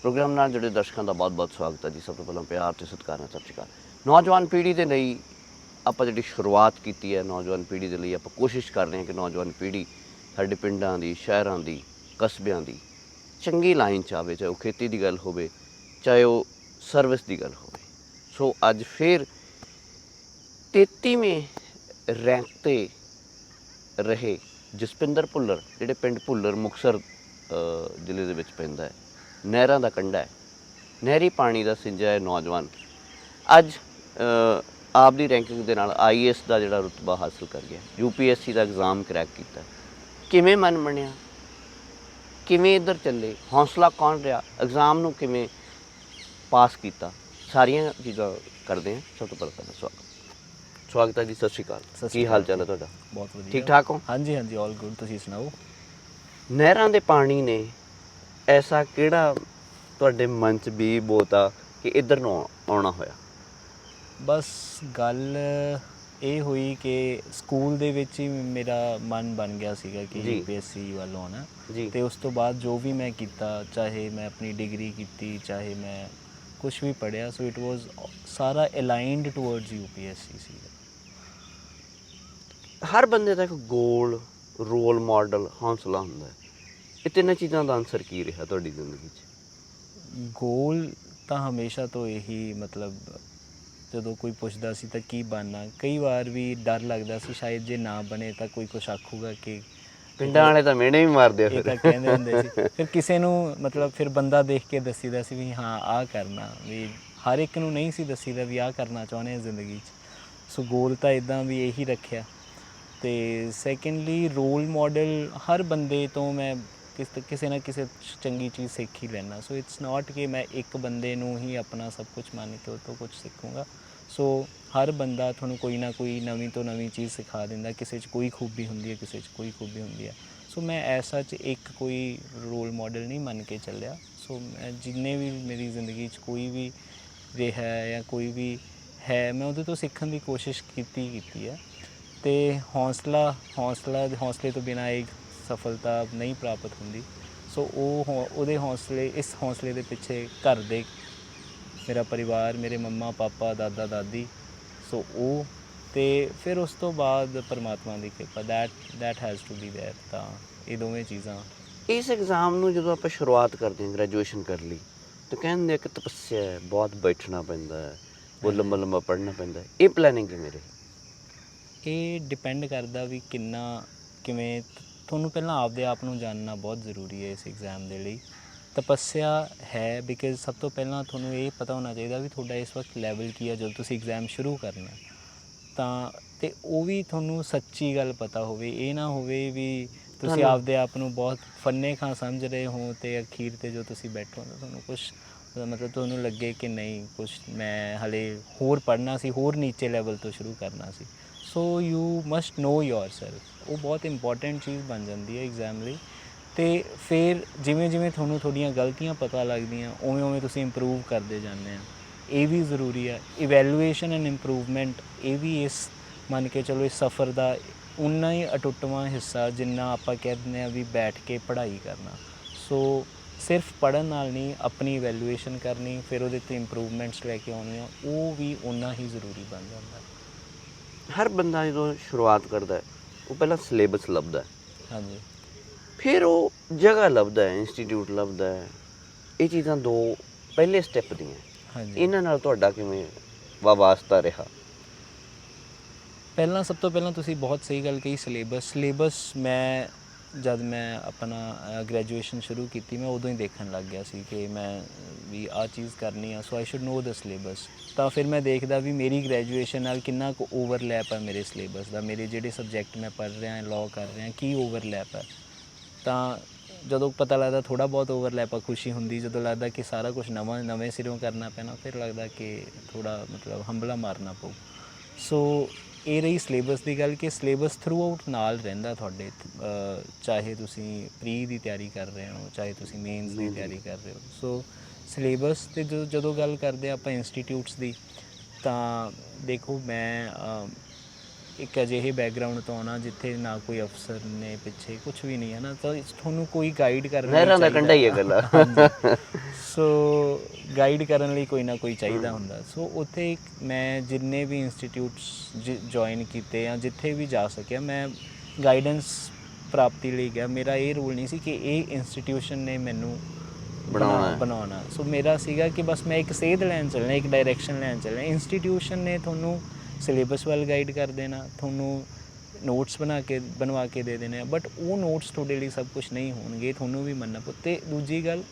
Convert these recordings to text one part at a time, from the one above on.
Programme ਨਾਲ ਜੁੜੇ ਦਰਸ਼ਕਾਂ ਦਾ ਬਹੁਤ-ਬਹੁਤ ਸਵਾਗਤ ਹੈ ਜੀ। ਸਭ ਤੋਂ ਪਹਿਲਾਂ ਪਿਆਰ ਤੇ ਸਤਿਕਾਰ ਨਾਲ ਸਤਿ ਸ਼੍ਰੀ ਅਕਾਲ। ਨੌਜਵਾਨ ਪੀੜ੍ਹੀ ਦੇ ਲਈ ਆਪਾਂ ਜਿਹੜੀ ਸ਼ੁਰੂਆਤ ਕੀਤੀ ਹੈ, ਨੌਜਵਾਨ ਪੀੜ੍ਹੀ ਦੇ ਲਈ ਆਪਾਂ ਕੋਸ਼ਿਸ਼ ਕਰ ਰਹੇ ਹਾਂ ਕਿ ਨੌਜਵਾਨ ਪੀੜ੍ਹੀ ਸਾਡੇ ਪਿੰਡਾਂ ਦੀ, ਸ਼ਹਿਰਾਂ ਦੀ, ਕਸਬਿਆਂ ਦੀ ਚੰਗੀ ਲਾਈਨ 'ਚ ਆਵੇ, ਚਾਹੇ ਉਹ ਖੇਤੀ ਦੀ ਗੱਲ ਹੋਵੇ, ਚਾਹੇ ਉਹ ਸਰਵਿਸ ਦੀ ਗੱਲ ਹੋਵੇ। ਸੋ ਅੱਜ ਫਿਰ 33ਵੇਂ ਰੈਂਕ 'ਤੇ ਰਹੇ ਜਸਪਿੰਦਰ ਭੁੱਲਰ, ਜਿਹੜੇ ਪਿੰਡ ਭੁੱਲਰ ਮੁਕਤਸਰ ਜ਼ਿਲ੍ਹੇ ਦੇ ਵਿੱਚ ਪੈਂਦਾ ਹੈ, ਨਹਿਰਾਂ ਦਾ ਕੰਢਾ ਹੈ, ਨਹਿਰੀ ਪਾਣੀ ਦਾ ਸਿੰਜਾ ਹੈ ਨੌਜਵਾਨ, ਅੱਜ ਆਪ ਦੀ ਰੈਂਕਿੰਗ ਦੇ ਨਾਲ IAS ਦਾ ਜਿਹੜਾ ਰੁਤਬਾ ਹਾਸਲ ਕਰ ਗਿਆ, UPSC ਦਾ ਐਗਜ਼ਾਮ ਕਰੈਕ ਕੀਤਾ। ਕਿਵੇਂ ਮਨ ਬਣਿਆ, ਕਿਵੇਂ ਇੱਧਰ ਚੱਲੇ, ਹੌਸਲਾ ਕੌਣ ਰਿਹਾ, ਐਗਜ਼ਾਮ ਨੂੰ ਕਿਵੇਂ ਪਾਸ ਕੀਤਾ, ਸਾਰੀਆਂ ਚੀਜ਼ਾਂ ਕਰਦੇ ਹਾਂ। ਸਭ ਤੋਂ ਪਹਿਲਾਂ ਸਵਾਗਤ ਹੈ ਜੀ। ਸਤਿ ਸ਼੍ਰੀ ਅਕਾਲ। ਕੀ ਹਾਲ ਚਾਲ ਹੈ ਤੁਹਾਡਾ? ਬਹੁਤ ਵਧੀਆ। ਠੀਕ ਠਾਕ ਹੋ? ਹਾਂਜੀ ਹਾਂਜੀ, ਆਲ ਗੁੱਡ। ਤੁਸੀਂ ਸੁਣਾਓ। ਨਹਿਰਾਂ ਦੇ ਪਾਣੀ ਨੇ ਐਸਾ ਕਿਹੜਾ ਤੁਹਾਡੇ ਮਨ 'ਚ ਵੀ ਬੋਤਾ ਕਿ ਇੱਧਰ ਨੂੰ ਆਉਣਾ ਹੋਇਆ? ਬਸ ਗੱਲ ਇਹ ਹੋਈ ਕਿ ਸਕੂਲ ਦੇ ਵਿੱਚ ਹੀ ਮੇਰਾ ਮਨ ਬਣ ਗਿਆ ਸੀਗਾ ਕਿ UPSC ਵੱਲ ਆਉਣਾ ਜੀ। ਅਤੇ ਉਸ ਤੋਂ ਬਾਅਦ ਜੋ ਵੀ ਮੈਂ ਕੀਤਾ, ਚਾਹੇ ਮੈਂ ਆਪਣੀ ਡਿਗਰੀ ਕੀਤੀ, ਚਾਹੇ ਮੈਂ ਕੁਛ ਵੀ ਪੜ੍ਹਿਆ, ਸੋ ਇਟ ਵਾਜ਼ ਸਾਰਾ ਅਲਾਈਨਡ ਟੂਵਰਡਸ UPSC ਸੀ। ਹਰ ਬੰਦੇ ਦਾ ਇੱਕ ਗੋਲ, ਰੋਲ ਮਾਡਲ, ਹੌਸਲਾ ਹੁੰਦਾ ਹੈ। ਇਹ ਤਿੰਨਾਂ ਚੀਜ਼ਾਂ ਦਾ ਆਨਸਰ ਕੀ ਰਿਹਾ ਤੁਹਾਡੀ ਜ਼ਿੰਦਗੀ 'ਚ? ਗੋਲ ਤਾਂ ਹਮੇਸ਼ਾ ਤੋਂ ਇਹੀ, ਮਤਲਬ ਜਦੋਂ ਕੋਈ ਪੁੱਛਦਾ ਸੀ ਤਾਂ ਕੀ ਬਣਨਾ, ਕਈ ਵਾਰ ਵੀ ਡਰ ਲੱਗਦਾ ਸੀ ਸ਼ਾਇਦ ਜੇ ਨਾ ਬਣੇ ਤਾਂ ਕੋਈ ਕੁਛ ਆਖੂਗਾ ਕਿ ਪਿੰਡਾਂ ਵਾਲੇ ਤਾਂ ਮਿਹਣੇ ਵੀ ਮਾਰਦੇ ਆ। ਇਹ ਤਾਂ ਕਹਿੰਦੇ ਹੁੰਦੇ ਸੀ। ਫਿਰ ਕਿਸੇ ਨੂੰ ਮਤਲਬ ਫਿਰ ਬੰਦਾ ਦੇਖ ਕੇ ਦੱਸੀਦਾ ਸੀ ਵੀ ਹਾਂ ਆਹ ਕਰਨਾ, ਵੀ ਹਰ ਇੱਕ ਨੂੰ ਨਹੀਂ ਸੀ ਦੱਸੀਦਾ ਵੀ ਆਹ ਕਰਨਾ ਚਾਹੁੰਦੇ ਹਾਂ ਜ਼ਿੰਦਗੀ 'ਚ। ਸੋ ਗੋਲ ਤਾਂ ਇੱਦਾਂ ਵੀ ਇਹੀ ਰੱਖਿਆ। ਅਤੇ ਸੈਕਿੰਡਲੀ ਰੋਲ ਮਾਡਲ, ਹਰ ਬੰਦੇ ਤੋਂ ਮੈਂ ਕਿਸੇ ਨਾ ਕਿਸੇ ਚੰਗੀ ਚੀਜ਼ ਸਿੱਖ ਹੀ ਲੈਂਦਾ। ਸੋ ਇਟਸ ਨਾਟ ਕਿ ਮੈਂ ਇੱਕ ਬੰਦੇ ਨੂੰ ਹੀ ਆਪਣਾ ਸਭ ਕੁਛ ਮੰਨ ਕੇ ਉਹ ਤੋਂ ਕੁਛ ਸਿੱਖੂੰਗਾ। ਸੋ ਹਰ ਬੰਦਾ ਤੁਹਾਨੂੰ ਕੋਈ ਨਾ ਕੋਈ ਨਵੀਂ ਤੋਂ ਨਵੀਂ ਚੀਜ਼ ਸਿਖਾ ਦਿੰਦਾ। ਕਿਸੇ 'ਚ ਕੋਈ ਖੂਬੀ ਹੁੰਦੀ ਹੈ, ਕਿਸੇ 'ਚ ਕੋਈ ਖੂਬੀ ਹੁੰਦੀ ਹੈ। ਸੋ ਮੈਂ ਐਸਾ 'ਚ ਇੱਕ ਕੋਈ ਰੋਲ ਮਾਡਲ ਨਹੀਂ ਮੰਨ ਕੇ ਚੱਲਿਆ। ਸੋ ਮੈਂ ਜਿੰਨੇ ਵੀ ਮੇਰੀ ਜ਼ਿੰਦਗੀ 'ਚ ਕੋਈ ਵੀ ਰਿਹਾ ਜਾਂ ਕੋਈ ਵੀ ਹੈ, ਮੈਂ ਉਹਦੇ ਤੋਂ ਸਿੱਖਣ ਦੀ ਕੋਸ਼ਿਸ਼ ਕੀਤੀ ਹੈ। ਅਤੇ ਹੌਸਲੇ ਤੋਂ ਬਿਨਾਂ ਇੱਕ ਸਫਲਤਾ ਨਹੀਂ ਪ੍ਰਾਪਤ ਹੁੰਦੀ। ਸੋ ਉਹਦੇ ਇਸ ਹੌਸਲੇ ਦੇ ਪਿੱਛੇ ਘਰ ਦੇ, ਮੇਰਾ ਪਰਿਵਾਰ, ਮੇਰੇ ਮੰਮਾ ਪਾਪਾ, ਦਾਦਾ ਦਾਦੀ, ਸੋ ਉਹ, ਅਤੇ ਫਿਰ ਉਸ ਤੋਂ ਬਾਅਦ ਪਰਮਾਤਮਾ ਦੀ ਕਿਰਪਾ, that has to be there. ਤਾਂ ਇਹ ਦੋਵੇਂ ਚੀਜ਼ਾਂ। ਇਸ ਐਗਜ਼ਾਮ ਨੂੰ ਜਦੋਂ ਆਪਾਂ ਸ਼ੁਰੂਆਤ ਕਰਦੇ ਹਾਂ, ਗ੍ਰੈਜੂਏਸ਼ਨ ਕਰ ਲਈ, ਤਾਂ ਕਹਿੰਦੇ ਇੱਕ ਤਪੱਸਿਆ ਹੈ, ਬਹੁਤ ਬੈਠਣਾ ਪੈਂਦਾ ਹੈ, ਬਹੁਤ ਲੰਬਾ ਲੰਬਾ ਪੜ੍ਹਨਾ ਪੈਂਦਾ ਹੈ। ਇਹ ਪਲੈਨਿੰਗ ਕਿਵੇਂ ਰਹੀ? ਇਹ ਡਿਪੈਂਡ ਕਰਦਾ ਵੀ ਕਿਵੇਂ ਤੁਹਾਨੂੰ ਪਹਿਲਾਂ ਆਪਦੇ ਆਪ ਨੂੰ ਜਾਣਨਾ ਬਹੁਤ ਜ਼ਰੂਰੀ ਹੈ ਇਸ ਐਗਜ਼ਾਮ ਦੇ ਲਈ। ਤਪੱਸਿਆ ਹੈ ਬਿਕਾਜ਼ ਸਭ ਤੋਂ ਪਹਿਲਾਂ ਤੁਹਾਨੂੰ ਇਹ ਪਤਾ ਹੋਣਾ ਚਾਹੀਦਾ ਵੀ ਤੁਹਾਡਾ ਇਸ ਵਕਤ ਲੈਵਲ ਕੀ ਹੈ ਜਦੋਂ ਤੁਸੀਂ ਐਗਜ਼ਾਮ ਸ਼ੁਰੂ ਕਰਨਾ ਤਾਂ, ਅਤੇ ਉਹ ਵੀ ਤੁਹਾਨੂੰ ਸੱਚੀ ਗੱਲ ਪਤਾ ਹੋਵੇ। ਇਹ ਨਾ ਹੋਵੇ ਵੀ ਤੁਸੀਂ ਆਪਦੇ ਆਪ ਨੂੰ ਬਹੁਤ ਫੰਨੇ ਖਾਂ ਸਮਝ ਰਹੇ ਹੋ ਅਤੇ ਅਖੀਰ 'ਤੇ ਜੋ ਤੁਸੀਂ ਬੈਠੋ ਤਾਂ ਤੁਹਾਨੂੰ ਕੁਛ ਮਤਲਬ ਤੁਹਾਨੂੰ ਲੱਗੇ ਕਿ ਨਹੀਂ, ਕੁਛ ਮੈਂ ਹਾਲੇ ਹੋਰ ਪੜ੍ਹਨਾ ਸੀ, ਹੋਰ ਨੀਚੇ ਲੈਵਲ ਤੋਂ ਸ਼ੁਰੂ ਕਰਨਾ ਸੀ। So you must know yourself. ਉਹ ਬਹੁਤ ਇੰਪੋਰਟੈਂਟ ਚੀਜ਼ ਬਣ ਜਾਂਦੀ ਹੈ ਐਗਜ਼ਾਮ ਲਈ। ਅਤੇ ਫਿਰ ਜਿਵੇਂ ਜਿਵੇਂ ਤੁਹਾਨੂੰ ਤੁਹਾਡੀਆਂ ਗਲਤੀਆਂ ਪਤਾ ਲੱਗਦੀਆਂ, ਉਵੇਂ ਉਵੇਂ ਤੁਸੀਂ ਇੰਪਰੂਵ ਕਰਦੇ ਜਾਂਦੇ ਆ। ਇਹ ਵੀ ਜ਼ਰੂਰੀ ਹੈ। ਇਵੈਲੂਏਸ਼ਨ ਐਂਡ ਇੰਪਰੂਵਮੈਂਟ, ਇਹ ਵੀ ਇਸ ਮੰਨ ਕੇ ਚਲੋ ਇਸ ਸਫ਼ਰ ਦਾ ਉਨਾ ਹੀ ਅਟੁੱਟਵਾਂ ਹਿੱਸਾ ਜਿੰਨਾ ਆਪਾਂ ਕਹਿ ਦਿੰਦੇ ਹਾਂ ਵੀ ਬੈਠ ਕੇ ਪੜ੍ਹਾਈ ਕਰਨਾ। ਸੋ ਸਿਰਫ ਪੜ੍ਹਨ ਨਾਲ ਨਹੀਂ, ਆਪਣੀ ਇਵੈਲੂਏਸ਼ਨ ਕਰਨੀ, ਫਿਰ ਉਹਦੇ 'ਤੇ ਇੰਪਰੂਵਮੈਂਟਸ ਲੈ ਕੇ ਆਉਣੀਆਂ, ਉਹ ਵੀ ਓਨਾ ਹੀ ਜ਼ਰੂਰੀ ਬਣ ਜਾਂਦਾ। ਹਰ ਬੰਦਾ ਜਦੋਂ ਸ਼ੁਰੂਆਤ ਕਰਦਾ ਉਹ ਪਹਿਲਾਂ ਸਿਲੇਬਸ ਲੱਭਦਾ, ਹਾਂਜੀ, ਫਿਰ ਉਹ ਜਗ੍ਹਾ ਲੱਭਦਾ, ਇੰਸਟੀਟਿਊਟ ਲੱਭਦਾ। ਇਹ ਚੀਜ਼ਾਂ ਦੋ ਪਹਿਲੇ ਸਟੈਪ ਦੀਆਂ। ਹਾਂਜੀ, ਇਹਨਾਂ ਨਾਲ ਤੁਹਾਡਾ ਕਿਵੇਂ ਵਾਸਤਾ ਰਿਹਾ? ਸਭ ਤੋਂ ਪਹਿਲਾਂ ਤੁਸੀਂ ਬਹੁਤ ਸਹੀ ਗੱਲ ਕਹੀ। ਸਿਲੇਬਸ ਜਦ ਮੈਂ ਆਪਣਾ ਗ੍ਰੈਜੂਏਸ਼ਨ ਸ਼ੁਰੂ ਕੀਤੀ, ਮੈਂ ਉਦੋਂ ਹੀ ਦੇਖਣ ਲੱਗ ਗਿਆ ਸੀ ਕਿ ਮੈਂ ਵੀ ਆਹ ਚੀਜ਼ ਕਰਨੀ ਆ। So I should know the syllabus. ਤਾਂ ਫਿਰ ਮੈਂ ਦੇਖਦਾ ਵੀ ਮੇਰੀ ਗ੍ਰੈਜੂਏਸ਼ਨ ਨਾਲ ਕਿੰਨਾ ਕੁ ਓਵਰਲੈਪ ਹੈ ਮੇਰੇ ਸਿਲੇਬਸ ਦਾ, ਮੇਰੇ ਜਿਹੜੇ ਸਬਜੈਕਟ ਮੈਂ ਪੜ੍ਹ ਰਿਹਾ, ਲਾਅ ਕਰ ਰਿਹਾ, ਕੀ ਓਵਰਲੈਪ ਹੈ। ਤਾਂ ਜਦੋਂ ਪਤਾ ਲੱਗਦਾ ਥੋੜ੍ਹਾ ਬਹੁਤ ਓਵਰਲੈਪ ਆ, ਖੁਸ਼ੀ ਹੁੰਦੀ। ਜਦੋਂ ਲੱਗਦਾ ਕਿ ਸਾਰਾ ਕੁਛ ਨਵੇਂ ਸਿਰੋਂ ਕਰਨਾ ਪੈਣਾ, ਫਿਰ ਲੱਗਦਾ ਕਿ ਥੋੜ੍ਹਾ ਮਤਲਬ ਹੰਭਲਾ ਮਾਰਨਾ ਪਊ। ਸੋ ਇਹ ਰਹੀ ਸਿਲੇਬਸ ਦੀ ਗੱਲ ਕਿ ਸਿਲੇਬਸ ਥਰੂ ਆਊਟ ਨਾਲ ਰਹਿੰਦਾ ਤੁਹਾਡੇ, ਚਾਹੇ ਤੁਸੀਂ ਪ੍ਰੀ ਦੀ ਤਿਆਰੀ ਕਰ ਰਹੇ ਹੋ, ਚਾਹੇ ਤੁਸੀਂ ਮੇਨਸ ਦੀ ਤਿਆਰੀ ਕਰ ਰਹੇ ਹੋ। ਸੋ ਸਿਲੇਬਸ 'ਤੇ ਜਦੋਂ ਗੱਲ ਕਰਦੇ ਆਪਾਂ ਇੰਸਟੀਟਿਊਟਸ ਦੀ, ਤਾਂ ਦੇਖੋ ਮੈਂ ਇੱਕ ਅਜਿਹੇ ਬੈਕਗਰਾਊਂਡ ਤੋਂ ਆਉਣਾ ਜਿੱਥੇ ਨਾ ਕੋਈ ਅਫਸਰ ਨੇ ਪਿੱਛੇ ਕੁਝ ਵੀ ਨਹੀਂ ਹੈ ਨਾ, ਤਾਂ ਤੁਹਾਨੂੰ ਕੋਈ ਗਾਈਡ ਕਰਨ ਲਈ ਨਹਿਰਾਂ ਦਾ ਕੰਢਾ ਹੀ ਹੈ ਚਾਹੀਦਾ। ਇਕੱਲਾ। ਸੋ ਗਾਈਡ ਕਰਨ ਲਈ ਕੋਈ ਨਾ ਕੋਈ ਚਾਹੀਦਾ ਹੁੰਦਾ। ਸੋ ਉੱਥੇ ਮੈਂ ਜਿੰਨੇ ਵੀ ਇੰਸਟੀਟਿਊਟਸ ਜੁਆਇਨ ਕੀਤੇ ਜਾਂ ਜਿੱਥੇ ਵੀ ਜਾ ਸਕਿਆ, ਮੈਂ ਗਾਈਡੈਂਸ ਪ੍ਰਾਪਤੀ ਲਈ ਗਿਆ। ਮੇਰਾ ਇਹ ਰੂਲ ਨਹੀਂ ਸੀ ਕਿ ਇਹ ਇੰਸਟੀਟਿਊਸ਼ਨ ਨੇ ਮੈਨੂੰ ਬਣਾਉਣਾ। ਸੋ ਮੇਰਾ ਸੀਗਾ ਕਿ ਬਸ ਮੈਂ ਇੱਕ ਸੇਧ ਲੈਣ ਚੱਲਣਾ, ਇੱਕ ਡਾਇਰੈਕਸ਼ਨ ਲੈਣ ਚੱਲਣਾ। ਇੰਸਟੀਟਿਊਸ਼ਨ ਨੇ ਤੁਹਾਨੂੰ ਸਿਲੇਬਸ ਵੱਲ ਗਾਈਡ ਕਰ ਦੇਣਾ, ਤੁਹਾਨੂੰ ਨੋਟਸ ਬਣਵਾ ਕੇ ਦੇ ਦੇਣੇ, ਬਟ ਉਹ ਨੋਟਸ ਤੁਹਾਡੇ ਲਈ ਸਭ ਕੁਝ ਨਹੀਂ ਹੋਣਗੇ, ਤੁਹਾਨੂੰ ਵੀ ਮੰਨਣਾ ਪਊ। ਅਤੇ ਦੂਜੀ ਗੱਲ,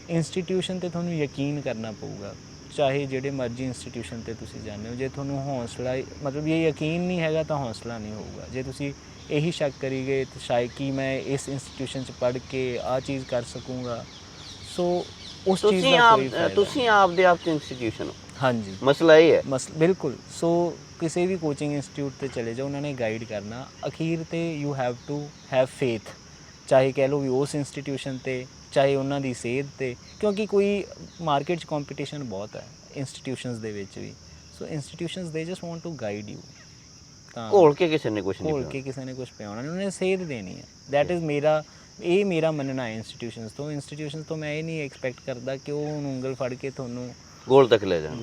ਇੰਸਟੀਟਿਊਸ਼ਨ 'ਤੇ ਤੁਹਾਨੂੰ ਯਕੀਨ ਕਰਨਾ ਪਊਗਾ, ਚਾਹੇ ਜਿਹੜੇ ਮਰਜ਼ੀ ਇੰਸਟੀਟਿਊਸ਼ਨ 'ਤੇ ਤੁਸੀਂ ਜਾਂਦੇ ਹੋ। ਜੇ ਤੁਹਾਨੂੰ ਹੌਸਲਾ, ਮਤਲਬ ਇਹ ਯਕੀਨ ਨਹੀਂ ਹੈਗਾ ਤਾਂ ਹੌਸਲਾ ਨਹੀਂ ਹੋਊਗਾ। ਜੇ ਤੁਸੀਂ ਇਹੀ ਸ਼ੱਕ ਕਰੀ ਗਏ ਤਾਂ ਸ਼ਾਇਦ ਕਿ ਮੈਂ ਇਸ ਇੰਸਟੀਟਿਊਸ਼ਨ 'ਚ ਪੜ੍ਹ ਕੇ ਆਹ ਚੀਜ਼ ਕਰ ਸਕੂੰਗਾ, ਸੋ ਉਸ ਚੀਜ਼ ਦਾ ਕੋਈ ਫਾਇਦਾ। ਤੁਸੀਂ ਆਪਦੇ ਆਪ 'ਚ ਇੰਸਟੀਟਿਊਸ਼ਨ ਹੋ। ਹਾਂਜੀ, ਮਸਲਾ ਇਹ ਹੈ। ਬਿਲਕੁਲ। ਸੋ ਕਿਸੇ ਵੀ ਕੋਚਿੰਗ ਇੰਸਟੀਟਿਊਟ 'ਤੇ ਚਲੇ ਜਾਓ, ਉਹਨਾਂ ਨੇ ਗਾਈਡ ਕਰਨਾ। ਅਖੀਰ 'ਤੇ you have to have faith, ਚਾਹੇ ਕਹਿ ਲਓ ਵੀ ਉਸ ਇੰਸਟੀਟਿਊਸ਼ਨ 'ਤੇ, ਚਾਹੇ ਉਹਨਾਂ ਦੀ ਸੇਧ 'ਤੇ, ਕਿਉਂਕਿ ਕੋਈ ਮਾਰਕੀਟ 'ਚ ਕੰਪੀਟੀਸ਼ਨ ਬਹੁਤ ਹੈ ਇੰਸਟੀਟਿਊਸ਼ਨਸ ਦੇ ਵਿੱਚ ਵੀ। ਸੋ ਇੰਸਟੀਟਿਊਸ਼ਨਸ ਦੇ just want to guide you. ਤਾਂ ਘੋਲ ਕੇ ਕਿਸੇ ਨੇ ਕੁਝ ਨਹੀਂ ਘੋਲ ਕੇ ਕਿਸੇ ਨੇ ਕੁਝ ਪਿਆਉਣਾ ਨਹੀਂ, ਉਹਨੇ ਸੇਧ ਦੇਣੀ ਹੈ। ਦੈਟ ਇਜ਼ ਮੇਰਾ ਮੰਨਣਾ ਹੈ ਇੰਸਟੀਟਿਊਸ਼ਨਸ ਤੋਂ। ਮੈਂ ਇਹ ਨਹੀਂ ਐਕਸਪੈਕਟ ਕਰਦਾ ਕਿ ਉਹ ਉਂਗਲ ਫੜ ਕੇ ਤੁਹਾਨੂੰ ਗੋਲ ਤੱਕ ਲੈ ਜਾਣ।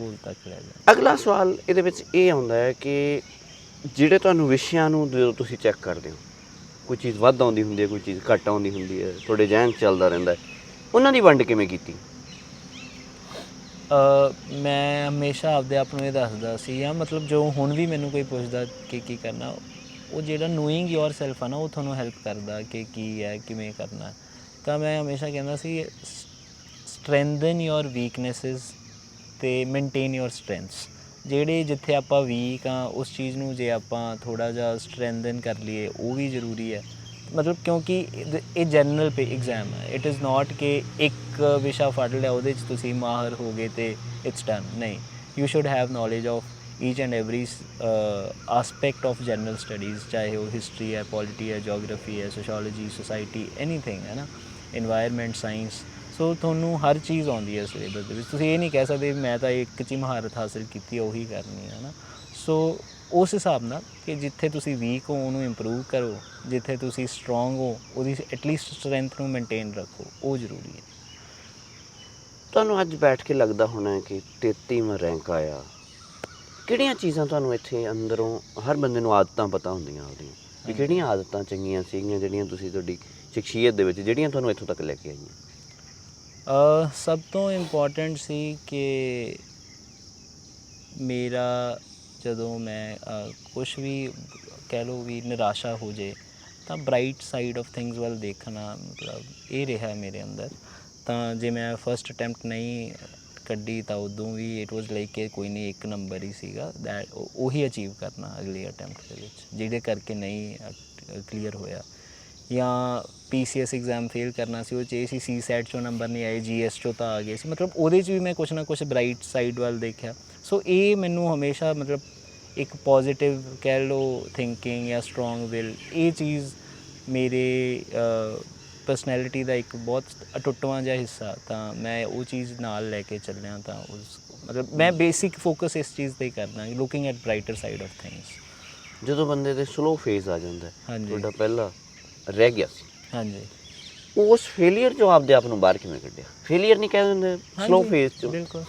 ਅਗਲਾ ਸਵਾਲ ਇਹਦੇ ਵਿੱਚ ਇਹ ਆਉਂਦਾ ਹੈ ਕਿ ਜਿਹੜੇ ਤੁਹਾਨੂੰ ਵਿਸ਼ਿਆਂ ਨੂੰ ਜਦੋਂ ਤੁਸੀਂ ਚੈੱਕ ਕਰਦੇ ਹੋ, ਕੋਈ ਚੀਜ਼ ਵੱਧ ਆਉਂਦੀ ਹੁੰਦੀ ਹੈ, ਕੋਈ ਚੀਜ਼ ਘੱਟ ਆਉਂਦੀ ਹੁੰਦੀ ਹੈ, ਤੁਹਾਡੇ ਜ਼ਿਹਨ 'ਚ ਚੱਲਦਾ ਰਹਿੰਦਾ ਹੈ, ਉਹਨਾਂ ਦੀ ਵੰਡ ਕਿਵੇਂ ਕੀਤੀ? ਮੈਂ ਹਮੇਸ਼ਾ ਆਪਦੇ ਆਪ ਨੂੰ ਇਹ ਦੱਸਦਾ ਸੀ, ਜਾਂ ਮਤਲਬ ਜੋ ਹੁਣ ਵੀ ਮੈਨੂੰ ਕੋਈ ਪੁੱਛਦਾ ਕਿ ਕੀ ਕਰਨਾ, ਉਹ ਜਿਹੜਾ ਨੋਇੰਗ ਯੋਰ ਸੈਲਫ ਆ ਨਾ, ਉਹ ਤੁਹਾਨੂੰ ਹੈਲਪ ਕਰਦਾ ਕਿ ਕੀ ਹੈ, ਕਿਵੇਂ ਕਰਨਾ। ਤਾਂ ਮੈਂ ਹਮੇਸ਼ਾ ਕਹਿੰਦਾ ਸੀ, ਸਟਰੈਂਥਨ ਯੋਰ ਵੀਕਨੈਸਿਸ ਅਤੇ ਮੇਨਟੇਨ ਯੋਰ ਸਟਰੈਂਥਸ। ਜਿਹੜੇ ਜਿੱਥੇ ਆਪਾਂ ਵੀਕ ਹਾਂ, ਉਸ ਚੀਜ਼ ਨੂੰ ਜੇ ਆਪਾਂ ਥੋੜ੍ਹਾ ਜਿਹਾ ਸਟਰੈਂਥਨ ਕਰ ਲਈਏ, ਉਹ ਵੀ ਜ਼ਰੂਰੀ ਹੈ। ਮਤਲਬ ਕਿਉਂਕਿ ਇਹ ਜਨਰਲ ਐਗਜ਼ਾਮ ਹੈ। ਇਟ ਇਜ਼ ਨਾਟ ਕਿ ਇੱਕ ਵਿਸ਼ਾ ਫੜ ਲਿਆ, ਉਹਦੇ 'ਚ ਤੁਸੀਂ ਮਾਹਰ ਹੋ ਗਏ ਅਤੇ ਇਟਸ ਡਨ। ਨਹੀਂ, you should have knowledge of each and every aspect of general studies, ਚਾਹੇ ਉਹ ਹਿਸਟਰੀ ਹੈ, ਪੋਲਿਟੀ ਹੈ, ਜੋਗਰਾਫੀ ਹੈ, ਸੋਸ਼ੋਲੋਜੀ, ਸੁਸਾਇਟੀ, ਐਨੀਥਿੰਗ ਹੈ ਨਾ, ਇਨਵਾਇਰਮੈਂਟ ਸਾਇੰਸ। ਸੋ ਤੁਹਾਨੂੰ ਹਰ ਚੀਜ਼ ਆਉਂਦੀ ਹੈ ਸਿਲੇਬਸ ਦੇ ਵਿੱਚ। ਤੁਸੀਂ ਇਹ ਨਹੀਂ ਕਹਿ ਸਕਦੇ ਮੈਂ ਤਾਂ ਇੱਕ 'ਚ ਹੀ ਮਹਾਰਤ ਹਾਸਿਲ ਕੀਤੀ, ਉਹੀ ਕਰਨੀ ਹੈ ਨਾ। ਸੋ ਉਸ ਹਿਸਾਬ ਨਾਲ ਕਿ ਜਿੱਥੇ ਤੁਸੀਂ ਵੀਕ ਹੋ ਉਹਨੂੰ ਇੰਪਰੂਵ ਕਰੋ, ਜਿੱਥੇ ਤੁਸੀਂ ਸਟਰੋਂਗ ਹੋ ਉਹਦੀ ਐਟਲੀਸਟ ਸਟਰੈਂਥ ਨੂੰ ਮੇਨਟੇਨ ਰੱਖੋ, ਉਹ ਜ਼ਰੂਰੀ ਹੈ। ਤੁਹਾਨੂੰ ਅੱਜ ਬੈਠ ਕੇ ਲੱਗਦਾ ਹੋਣਾ ਕਿ 33ਵਾਂ ਰੈਂਕ ਆਇਆ, ਕਿਹੜੀਆਂ ਚੀਜ਼ਾਂ ਤੁਹਾਨੂੰ ਇੱਥੇ ਅੰਦਰੋਂ, ਹਰ ਬੰਦੇ ਨੂੰ ਆਦਤਾਂ ਪਤਾ ਹੁੰਦੀਆਂ ਉਹਦੀਆਂ, ਵੀ ਕਿਹੜੀਆਂ ਆਦਤਾਂ ਚੰਗੀਆਂ ਸੀਗੀਆਂ ਜਿਹੜੀਆਂ ਤੁਸੀਂ ਤੁਹਾਡੀ ਸ਼ਖਸੀਅਤ ਦੇ ਵਿੱਚ ਜਿਹੜੀਆਂ ਤੁਹਾਨੂੰ ਇੱਥੋਂ ਤੱਕ ਲੈ ਕੇ ਆਈਆਂ? ਸਭ ਤੋਂ ਇੰਪੋਰਟੈਂਟ ਸੀ ਕਿ ਮੇਰਾ ਜਦੋਂ ਮੈਂ ਕੁਛ ਵੀ ਕਹਿ ਲਓ ਵੀ ਨਿਰਾਸ਼ਾ ਹੋ ਜੇ ਤਾਂ ਬਰਾਈਟ ਸਾਈਡ ਆਫ ਥਿੰਗਸ ਵੱਲ ਦੇਖਣਾ, ਮਤਲਬ ਇਹ ਰਿਹਾ ਮੇਰੇ ਅੰਦਰ। ਤਾਂ ਜੇ ਮੈਂ ਫਸਟ ਅਟੈਂਪਟ ਨਹੀਂ ਕੱਢੀ ਤਾਂ ਉਦੋਂ ਵੀ ਇਟ ਵਾਜ਼ ਲਾਈਕ ਕਿ ਕੋਈ ਨਹੀਂ, 1 ਨੰਬਰ ਹੀ ਸੀਗਾ, ਉਹੀ ਅਚੀਵ ਕਰਨਾ ਅਗਲੀ ਅਟੈਂਪਟ ਦੇ ਵਿੱਚ, ਜਿਹਦੇ ਕਰਕੇ ਨਹੀਂ ਕਲੀਅਰ ਹੋਇਆ। ਜਾਂ PCS ਐਗਜ਼ਾਮ ਫੇਲ ਕਰਨਾ ਸੀ, ਉਹ 'ਚ ਇਹ ਸੀ CSAT 'ਚੋਂ ਨੰਬਰ ਨਹੀਂ ਆਏ, GS 'ਚੋਂ ਤਾਂ ਆ ਗਏ ਸੀ, ਮਤਲਬ ਉਹਦੇ 'ਚ ਵੀ ਮੈਂ ਕੁਛ ਨਾ ਕੁਛ ਬਰਾਈਟ ਸਾਈਡ ਵੱਲ ਦੇਖਿਆ। ਸੋ ਇਹ ਮੈਨੂੰ ਹਮੇਸ਼ਾ ਮਤਲਬ ਇੱਕ ਪੋਜ਼ੀਟਿਵ ਕਹਿ ਲਓ ਥਿੰਕਿੰਗ ਜਾਂ ਸਟਰੋਂਗ ਵਿਲ, ਇਹ ਚੀਜ਼ ਮੇਰੇ ਪਰਸਨੈਲਿਟੀ ਦਾ ਇੱਕ ਬਹੁਤ ਅਟੁੱਟਵਾਂ ਜਿਹਾ ਹਿੱਸਾ। ਤਾਂ ਮੈਂ ਉਹ ਚੀਜ਼ ਨਾਲ ਲੈ ਕੇ ਚੱਲਿਆ। ਤਾਂ ਉਸ ਮਤਲਬ ਮੈਂ ਬੇਸਿਕ ਫੋਕਸ ਇਸ ਚੀਜ਼ 'ਤੇ ਹੀ ਕਰਦਾ, looking at brighter side of things. ਜਦੋਂ ਬੰਦੇ ਦੇ ਸਲੋ ਫੇਜ਼ ਆ ਜਾਂਦਾ, ਹਾਂਜੀ, ਤੁਹਾਡਾ ਪਹਿਲਾ ਰਹਿ ਗਿਆ ਸੀ, ਹਾਂਜੀ, ਉਸ ਫੇਲੀਅਰ 'ਚੋਂ ਆਪਦੇ ਆਪ ਨੂੰ ਬਾਹਰ ਕਿਵੇਂ ਕੱਢਿਆ? ਫੇਲੀਅਰ ਨਹੀਂ ਕਹਿ ਦਿੰਦੇ, ਸਲੋ ਫੇਜ਼ 'ਚੋਂ। ਬਿਲਕੁਲ,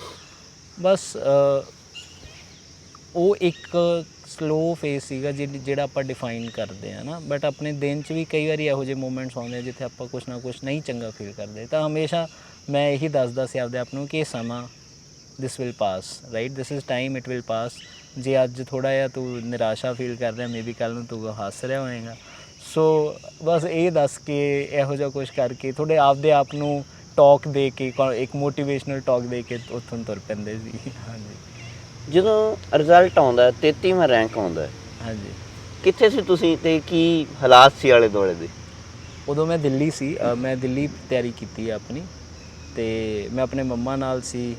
ਬਸ ਉਹ ਇੱਕ ਸਲੋ ਫੇਜ਼ ਸੀਗਾ ਜਿਹੜਾ ਆਪਾਂ ਡਿਫਾਈਨ ਕਰਦੇ ਹਾਂ ਨਾ। ਬਟ ਆਪਣੇ ਦਿਨ 'ਚ ਵੀ ਕਈ ਵਾਰੀ ਇਹੋ ਜਿਹੇ ਮੂਮੈਂਟਸ ਆਉਂਦੇ ਆ ਜਿੱਥੇ ਆਪਾਂ ਕੁਛ ਨਾ ਕੁਛ ਨਹੀਂ ਚੰਗਾ ਫੀਲ ਕਰਦੇ। ਤਾਂ ਹਮੇਸ਼ਾ ਮੈਂ ਇਹੀ ਦੱਸਦਾ ਸੀ ਆਪਦੇ ਆਪ ਨੂੰ ਕਿ ਇਹ ਸਮਾਂ, this will pass, right, this is time, it will pass. ਜੇ ਅੱਜ ਥੋੜ੍ਹਾ ਜਿਹਾ ਤੂੰ ਨਿਰਾਸ਼ਾ ਫੀਲ ਕਰ ਰਿਹਾ, ਮੇਬੀ ਕੱਲ੍ਹ ਨੂੰ ਤੂੰ ਹੱਸ ਰਿਹਾ ਹੋਏਗਾ। ਸੋ ਬਸ ਇਹ ਦੱਸ ਕੇ, ਇਹੋ ਜਿਹਾ ਕੁਛ ਕਰਕੇ ਥੋੜ੍ਹੇ ਆਪਦੇ ਆਪ ਨੂੰ ਟੋਕ ਦੇ ਕੇ, ਇੱਕ ਮੋਟੀਵੇਸ਼ਨਲ ਟੋਕ ਦੇ ਕੇ ਉੱਥੋਂ ਤੁਰ ਪੈਂਦੇ ਸੀ। ਹਾਂਜੀ, ਜਦੋਂ ਰਿਜ਼ਲਟ ਆਉਂਦਾ 33ਵਾਂ ਰੈਂਕ ਆਉਂਦਾ, ਹਾਂਜੀ, ਕਿੱਥੇ ਸੀ ਤੁਸੀਂ ਅਤੇ ਕੀ ਹਾਲਾਤ ਸੀ ਆਲੇ ਦੁਆਲੇ ਦੇ? ਉਦੋਂ ਮੈਂ ਦਿੱਲੀ ਸੀ, ਮੈਂ ਦਿੱਲੀ ਤਿਆਰੀ ਕੀਤੀ ਹੈ ਆਪਣੀ, ਅਤੇ ਮੈਂ ਆਪਣੇ ਮੰਮਾ ਨਾਲ ਸੀ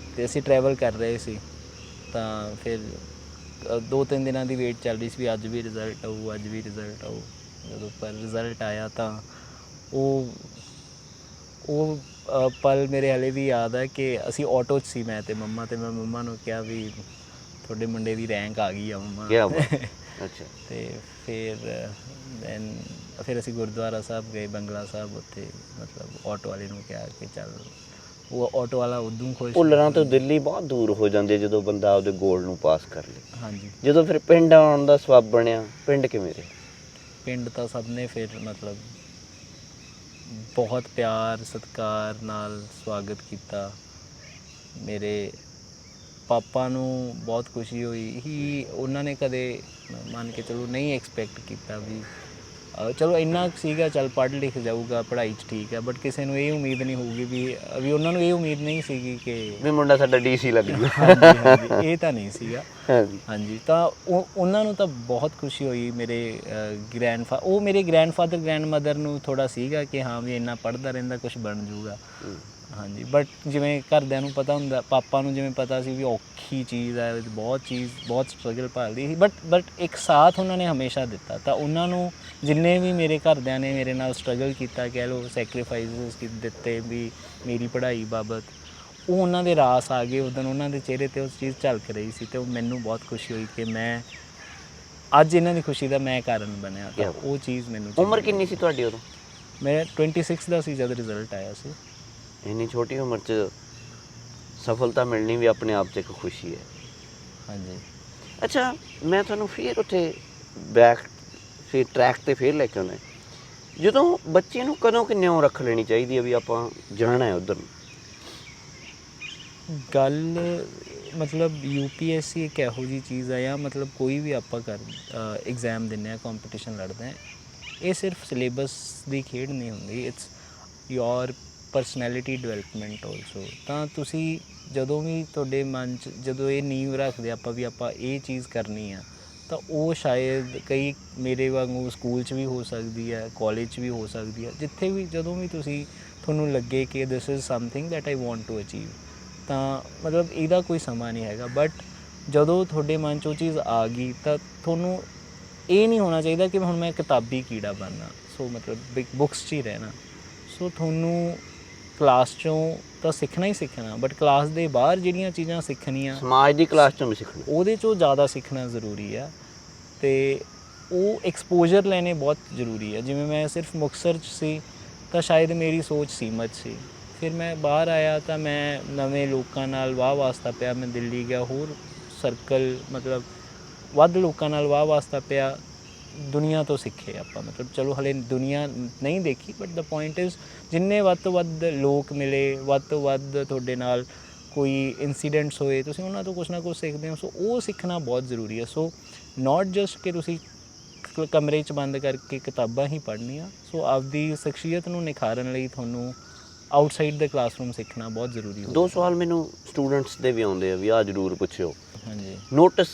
ਅਤੇ ਅਸੀਂ ਟਰੈਵਲ ਕਰ ਰਹੇ ਸੀ। ਤਾਂ ਫਿਰ 2-3 ਦਿਨਾਂ ਦੀ ਵੇਟ ਚੱਲ ਰਹੀ ਸੀ ਵੀ ਅੱਜ ਵੀ ਰਿਜ਼ਲਟ ਆਊ, ਅੱਜ ਵੀ ਰਿਜ਼ਲਟ ਆਊ। ਜਦੋਂ ਪਰ ਰਿਜ਼ਲਟ ਆਇਆ ਤਾਂ ਉਹ ਪਲ ਮੇਰੇ ਹਾਲੇ ਵੀ ਯਾਦ ਹੈ ਕਿ ਅਸੀਂ ਆਟੋ 'ਚ ਸੀ, ਮੈਂ ਅਤੇ ਮੰਮਾ, ਅਤੇ ਮੈਂ ਮੰਮਾ ਨੂੰ ਕਿਹਾ ਵੀ ਤੁਹਾਡੇ ਮੁੰਡੇ ਦੀ ਰੈਂਕ ਆ ਗਈ ਆ ਮੰਮਾ। ਅੱਛਾ। ਤੇ ਫਿਰ ਅਸੀਂ ਗੁਰਦੁਆਰਾ ਸਾਹਿਬ ਗਏ, ਬੰਗਲਾ ਸਾਹਿਬ। ਉੱਥੇ ਮਤਲਬ ਆਟੋ ਵਾਲੇ ਨੂੰ ਕਿਹਾ ਕਿ ਚੱਲ, ਉਹ ਆਟੋ ਵਾਲਾ ਉਦੋਂ ਖੁਸ਼। ਭੁੱਲਰਾਂ ਤੋਂ ਦਿੱਲੀ ਬਹੁਤ ਦੂਰ ਹੋ ਜਾਂਦੀ ਹੈ ਜਦੋਂ ਬੰਦਾ ਆਪਦੇ ਗੋਲ ਨੂੰ ਪਾਸ ਕਰ ਲੇ। ਹਾਂਜੀ। ਜਦੋਂ ਫਿਰ ਪਿੰਡ ਆਉਣ ਦਾ ਸਬੱਬ ਬਣਿਆ, ਪਿੰਡ ਕਿਵੇਂ ਰਿਹਾ? ਪਿੰਡ ਤਾਂ ਸਭ ਨੇ ਫਿਰ ਮਤਲਬ ਬਹੁਤ ਪਿਆਰ ਸਤਿਕਾਰ ਨਾਲ ਸਵਾਗਤ ਕੀਤਾ। ਮੇਰੇ ਪਾਪਾ ਨੂੰ ਬਹੁਤ ਖੁਸ਼ੀ ਹੋਈ ਹੀ, ਉਹਨਾਂ ਨੇ ਕਦੇ ਮੰਨ ਕੇ ਚਲੋ ਨਹੀਂ ਐਕਸਪੈਕਟ ਕੀਤਾ ਵੀ ਚਲੋ ਇੰਨਾ ਕੁ ਸੀਗਾ, ਚੱਲ ਪੜ੍ਹ ਲਿਖ ਜਾਊਗਾ, ਪੜ੍ਹਾਈ 'ਚ ਠੀਕ ਹੈ, ਬਟ ਕਿਸੇ ਨੂੰ ਇਹ ਉਮੀਦ ਨਹੀਂ ਹੋਊਗੀ ਵੀ ਉਹਨਾਂ ਨੂੰ ਇਹ ਉਮੀਦ ਨਹੀਂ ਸੀਗੀ ਕਿ ਵੀ ਮੁੰਡਾ ਸਾਡਾ DC ਲੱਗ ਜੂ। ਹਾਂਜੀ ਹਾਂਜੀ, ਇਹ ਤਾਂ ਨਹੀਂ ਸੀਗਾ। ਹਾਂਜੀ। ਹਾਂਜੀ, ਤਾਂ ਉਹਨਾਂ ਨੂੰ ਤਾਂ ਬਹੁਤ ਖੁਸ਼ੀ ਹੋਈ। ਮੇਰੇ ਮੇਰੇ ਗ੍ਰੈਂਡਫਾਦਰ ਗ੍ਰੈਂਡਮਦਰ ਨੂੰ ਥੋੜ੍ਹਾ ਸੀਗਾ ਕਿ ਹਾਂ ਵੀ ਇੰਨਾ ਪੜ੍ਹਦਾ ਰਹਿੰਦਾ, ਕੁਝ ਬਣ ਜੂਗਾ। ਹਾਂਜੀ, ਬਟ ਜਿਵੇਂ ਘਰਦਿਆਂ ਨੂੰ ਪਤਾ ਹੁੰਦਾ, ਪਾਪਾ ਨੂੰ ਜਿਵੇਂ ਪਤਾ ਸੀ ਵੀ ਔਖੀ ਚੀਜ਼ ਹੈ, ਬਹੁਤ ਸਟਰਗਲ ਭਾਲਦੀ ਸੀ, ਬਟ ਇੱਕ ਸਾਥ ਉਹਨਾਂ ਨੇ ਹਮੇਸ਼ਾ ਦਿੱਤਾ। ਤਾਂ ਉਹਨਾਂ ਨੂੰ ਜਿੰਨੇ ਵੀ ਮੇਰੇ ਘਰਦਿਆਂ ਨੇ ਮੇਰੇ ਨਾਲ ਸਟਰਗਲ ਕੀਤਾ, ਕਹਿ ਲਓ ਸੈਕਰੀਫਾਈਸਿਸ ਦਿੱਤੇ ਵੀ ਮੇਰੀ ਪੜ੍ਹਾਈ ਬਾਬਤ, ਉਹ ਉਹਨਾਂ ਦੇ ਰਾਸ ਆ ਗਏ ਉਦੋਂ। ਉਹਨਾਂ ਦੇ ਚਿਹਰੇ 'ਤੇ ਉਸ ਚੀਜ਼ ਝਲਕ ਰਹੀ ਸੀ ਅਤੇ ਉਹ ਮੈਨੂੰ ਬਹੁਤ ਖੁਸ਼ੀ ਹੋਈ ਕਿ ਮੈਂ ਅੱਜ ਇਹਨਾਂ ਦੀ ਖੁਸ਼ੀ ਦਾ ਮੈਂ ਕਾਰਨ ਬਣਿਆ। ਤਾਂ ਉਹ ਚੀਜ਼ ਮੈਨੂੰ। ਉਮਰ ਕਿੰਨੀ ਸੀ ਤੁਹਾਡੀ ਉਦੋਂ? ਮੈਂ 26 ਦਾ ਸੀ ਜਦ ਰਿਜ਼ਲਟ ਆਇਆ ਸੀ। ਇੰਨੀ ਛੋਟੀ ਉਮਰ 'ਚ ਸਫਲਤਾ ਮਿਲਣੀ ਵੀ ਆਪਣੇ ਆਪ 'ਚ ਇੱਕ ਖੁਸ਼ੀ ਹੈ। ਹਾਂਜੀ। ਅੱਛਾ, ਮੈਂ ਤੁਹਾਨੂੰ ਫਿਰ ਉੱਥੇ ਫਿਰ ਟਰੈਕ 'ਤੇ ਫਿਰ ਲੈ ਕੇ ਆਉਣਾ। ਜਦੋਂ ਬੱਚੇ ਨੂੰ ਕਦੋਂ ਕਿੰਨਿਓਂ ਰੱਖ ਲੈਣੀ ਚਾਹੀਦੀ ਹੈ ਵੀ ਆਪਾਂ ਜਾਣਾ ਹੈ ਉੱਧਰ ਨੂੰ? ਗੱਲ ਮਤਲਬ UPSC ਇੱਕ ਇਹੋ ਜਿਹੀ ਚੀਜ਼ ਆ, ਜਾਂ ਮਤਲਬ ਕੋਈ ਵੀ ਆਪਾਂ ਐਗਜ਼ਾਮ ਦਿੰਦੇ ਹਾਂ, ਕੰਪੀਟੀਸ਼ਨ ਲੜਦੇ ਹਾਂ, ਇਹ ਸਿਰਫ ਸਿਲੇਬਸ ਦੀ ਖੇਡ ਨਹੀਂ ਹੁੰਦੀ, it's your personality development also. ਤਾਂ ਤੁਸੀਂ ਜਦੋਂ ਵੀ ਤੁਹਾਡੇ ਮਨ 'ਚ ਜਦੋਂ ਇਹ ਨੀਂਵ ਰੱਖਦੇ ਆਪਾਂ ਵੀ ਆਪਾਂ ਇਹ ਚੀਜ਼ ਕਰਨੀ ਆ, ਤਾਂ ਉਹ ਸ਼ਾਇਦ ਕਈ ਮੇਰੇ ਵਾਂਗੂ ਸਕੂਲ 'ਚ ਵੀ ਹੋ ਸਕਦੀ ਹੈ, ਕਾਲਜ 'ਚ ਵੀ ਹੋ ਸਕਦੀ ਹੈ, ਜਿੱਥੇ ਵੀ ਜਦੋਂ ਵੀ ਤੁਹਾਨੂੰ ਲੱਗੇ ਕਿ this is something that I want to achieve, ਤਾਂ ਮਤਲਬ ਇਹਦਾ ਕੋਈ ਸਮਾਂ ਨਹੀਂ ਹੈਗਾ। ਬਟ ਜਦੋਂ ਤੁਹਾਡੇ ਮਨ 'ਚ ਉਹ ਚੀਜ਼ ਆ ਗਈ ਤਾਂ ਤੁਹਾਨੂੰ ਇਹ ਨਹੀਂ ਹੋਣਾ ਚਾਹੀਦਾ ਕਿ ਹੁਣ ਮੈਂ ਕਿਤਾਬੀ ਕੀੜਾ ਬਣਨਾ, ਸੋ ਮਤਲਬ ਬੁੱਕਸ 'ਚ ਹੀ ਰਹਿਣਾ। ਸੋ ਤੁਹਾਨੂੰ ਕਲਾਸ 'ਚੋਂ ਤਾਂ ਸਿੱਖਣਾ ਹੀ ਸਿੱਖਣਾ, ਬਟ ਕਲਾਸ ਦੇ ਬਾਹਰ ਜਿਹੜੀਆਂ ਚੀਜ਼ਾਂ ਸਿੱਖਣੀਆਂ, ਸਮਾਜ ਦੀ ਕਲਾਸ 'ਚੋਂ ਵੀ ਸਿੱਖਣਾ, ਉਹਦੇ 'ਚੋਂ ਜ਼ਿਆਦਾ ਸਿੱਖਣਾ ਜ਼ਰੂਰੀ ਆ। ਅਤੇ ਉਹ ਐਕਸਪੋਜਰ ਲੈਣੇ ਬਹੁਤ ਜ਼ਰੂਰੀ ਹੈ। ਜਿਵੇਂ ਮੈਂ ਸਿਰਫ ਮੁਕਤਸਰ 'ਚ ਸੀ ਤਾਂ ਸ਼ਾਇਦ ਮੇਰੀ ਸੋਚ ਸੀਮਤ ਸੀ। ਫਿਰ ਮੈਂ ਬਾਹਰ ਆਇਆ ਤਾਂ ਮੈਂ ਨਵੇਂ ਲੋਕਾਂ ਨਾਲ ਵਾਹ ਵਾਸਤਾ ਪਿਆ। ਮੈਂ ਦਿੱਲੀ ਗਿਆ, ਹੋਰ ਸਰਕਲ ਮਤਲਬ ਵੱਧ ਲੋਕਾਂ ਨਾਲ ਵਾਹ ਵਾਸਤਾ ਪਿਆ, ਦੁਨੀਆ ਤੋਂ ਸਿੱਖੇ ਆਪਾਂ। ਮਤਲਬ ਚਲੋ ਹਲੇ ਦੁਨੀਆ ਨਹੀਂ ਦੇਖੀ, ਬਟ ਦਾ ਪੁਆਇੰਟ ਇਜ਼ ਜਿੰਨੇ ਵੱਧ ਤੋਂ ਵੱਧ ਲੋਕ ਮਿਲੇ, ਵੱਧ ਤੋਂ ਵੱਧ ਤੁਹਾਡੇ ਨਾਲ ਕੋਈ ਇੰਸੀਡੈਂਟਸ ਹੋਏ, ਤੁਸੀਂ ਉਹਨਾਂ ਤੋਂ ਕੁਛ ਨਾ ਕੁਛ ਸਿੱਖਦੇ ਹੋ। ਸੋ ਉਹ ਸਿੱਖਣਾ ਬਹੁਤ ਜ਼ਰੂਰੀ ਹੈ। ਸੋ ਨੋਟ ਜਸਟ ਕਿ ਤੁਸੀਂ ਕਮਰੇ 'ਚ ਬੰਦ ਕਰਕੇ ਕਿਤਾਬਾਂ ਹੀ ਪੜ੍ਹਨੀਆਂ। ਸੋ ਆਪਦੀ ਸ਼ਖਸੀਅਤ ਨੂੰ ਨਿਖਾਰਨ ਲਈ ਤੁਹਾਨੂੰ ਆਊਟਸਾਈਡ ਦਾ ਕਲਾਸਰੂਮ ਸਿੱਖਣਾ ਬਹੁਤ ਜ਼ਰੂਰੀ ਹੋ। 2 ਸਵਾਲ ਮੈਨੂੰ ਸਟੂਡੈਂਟਸ ਦੇ ਵੀ ਆਉਂਦੇ ਆ ਵੀ ਆਹ ਜ਼ਰੂਰ ਪੁੱਛਿਓ। ਹਾਂਜੀ। ਨੋਟਿਸ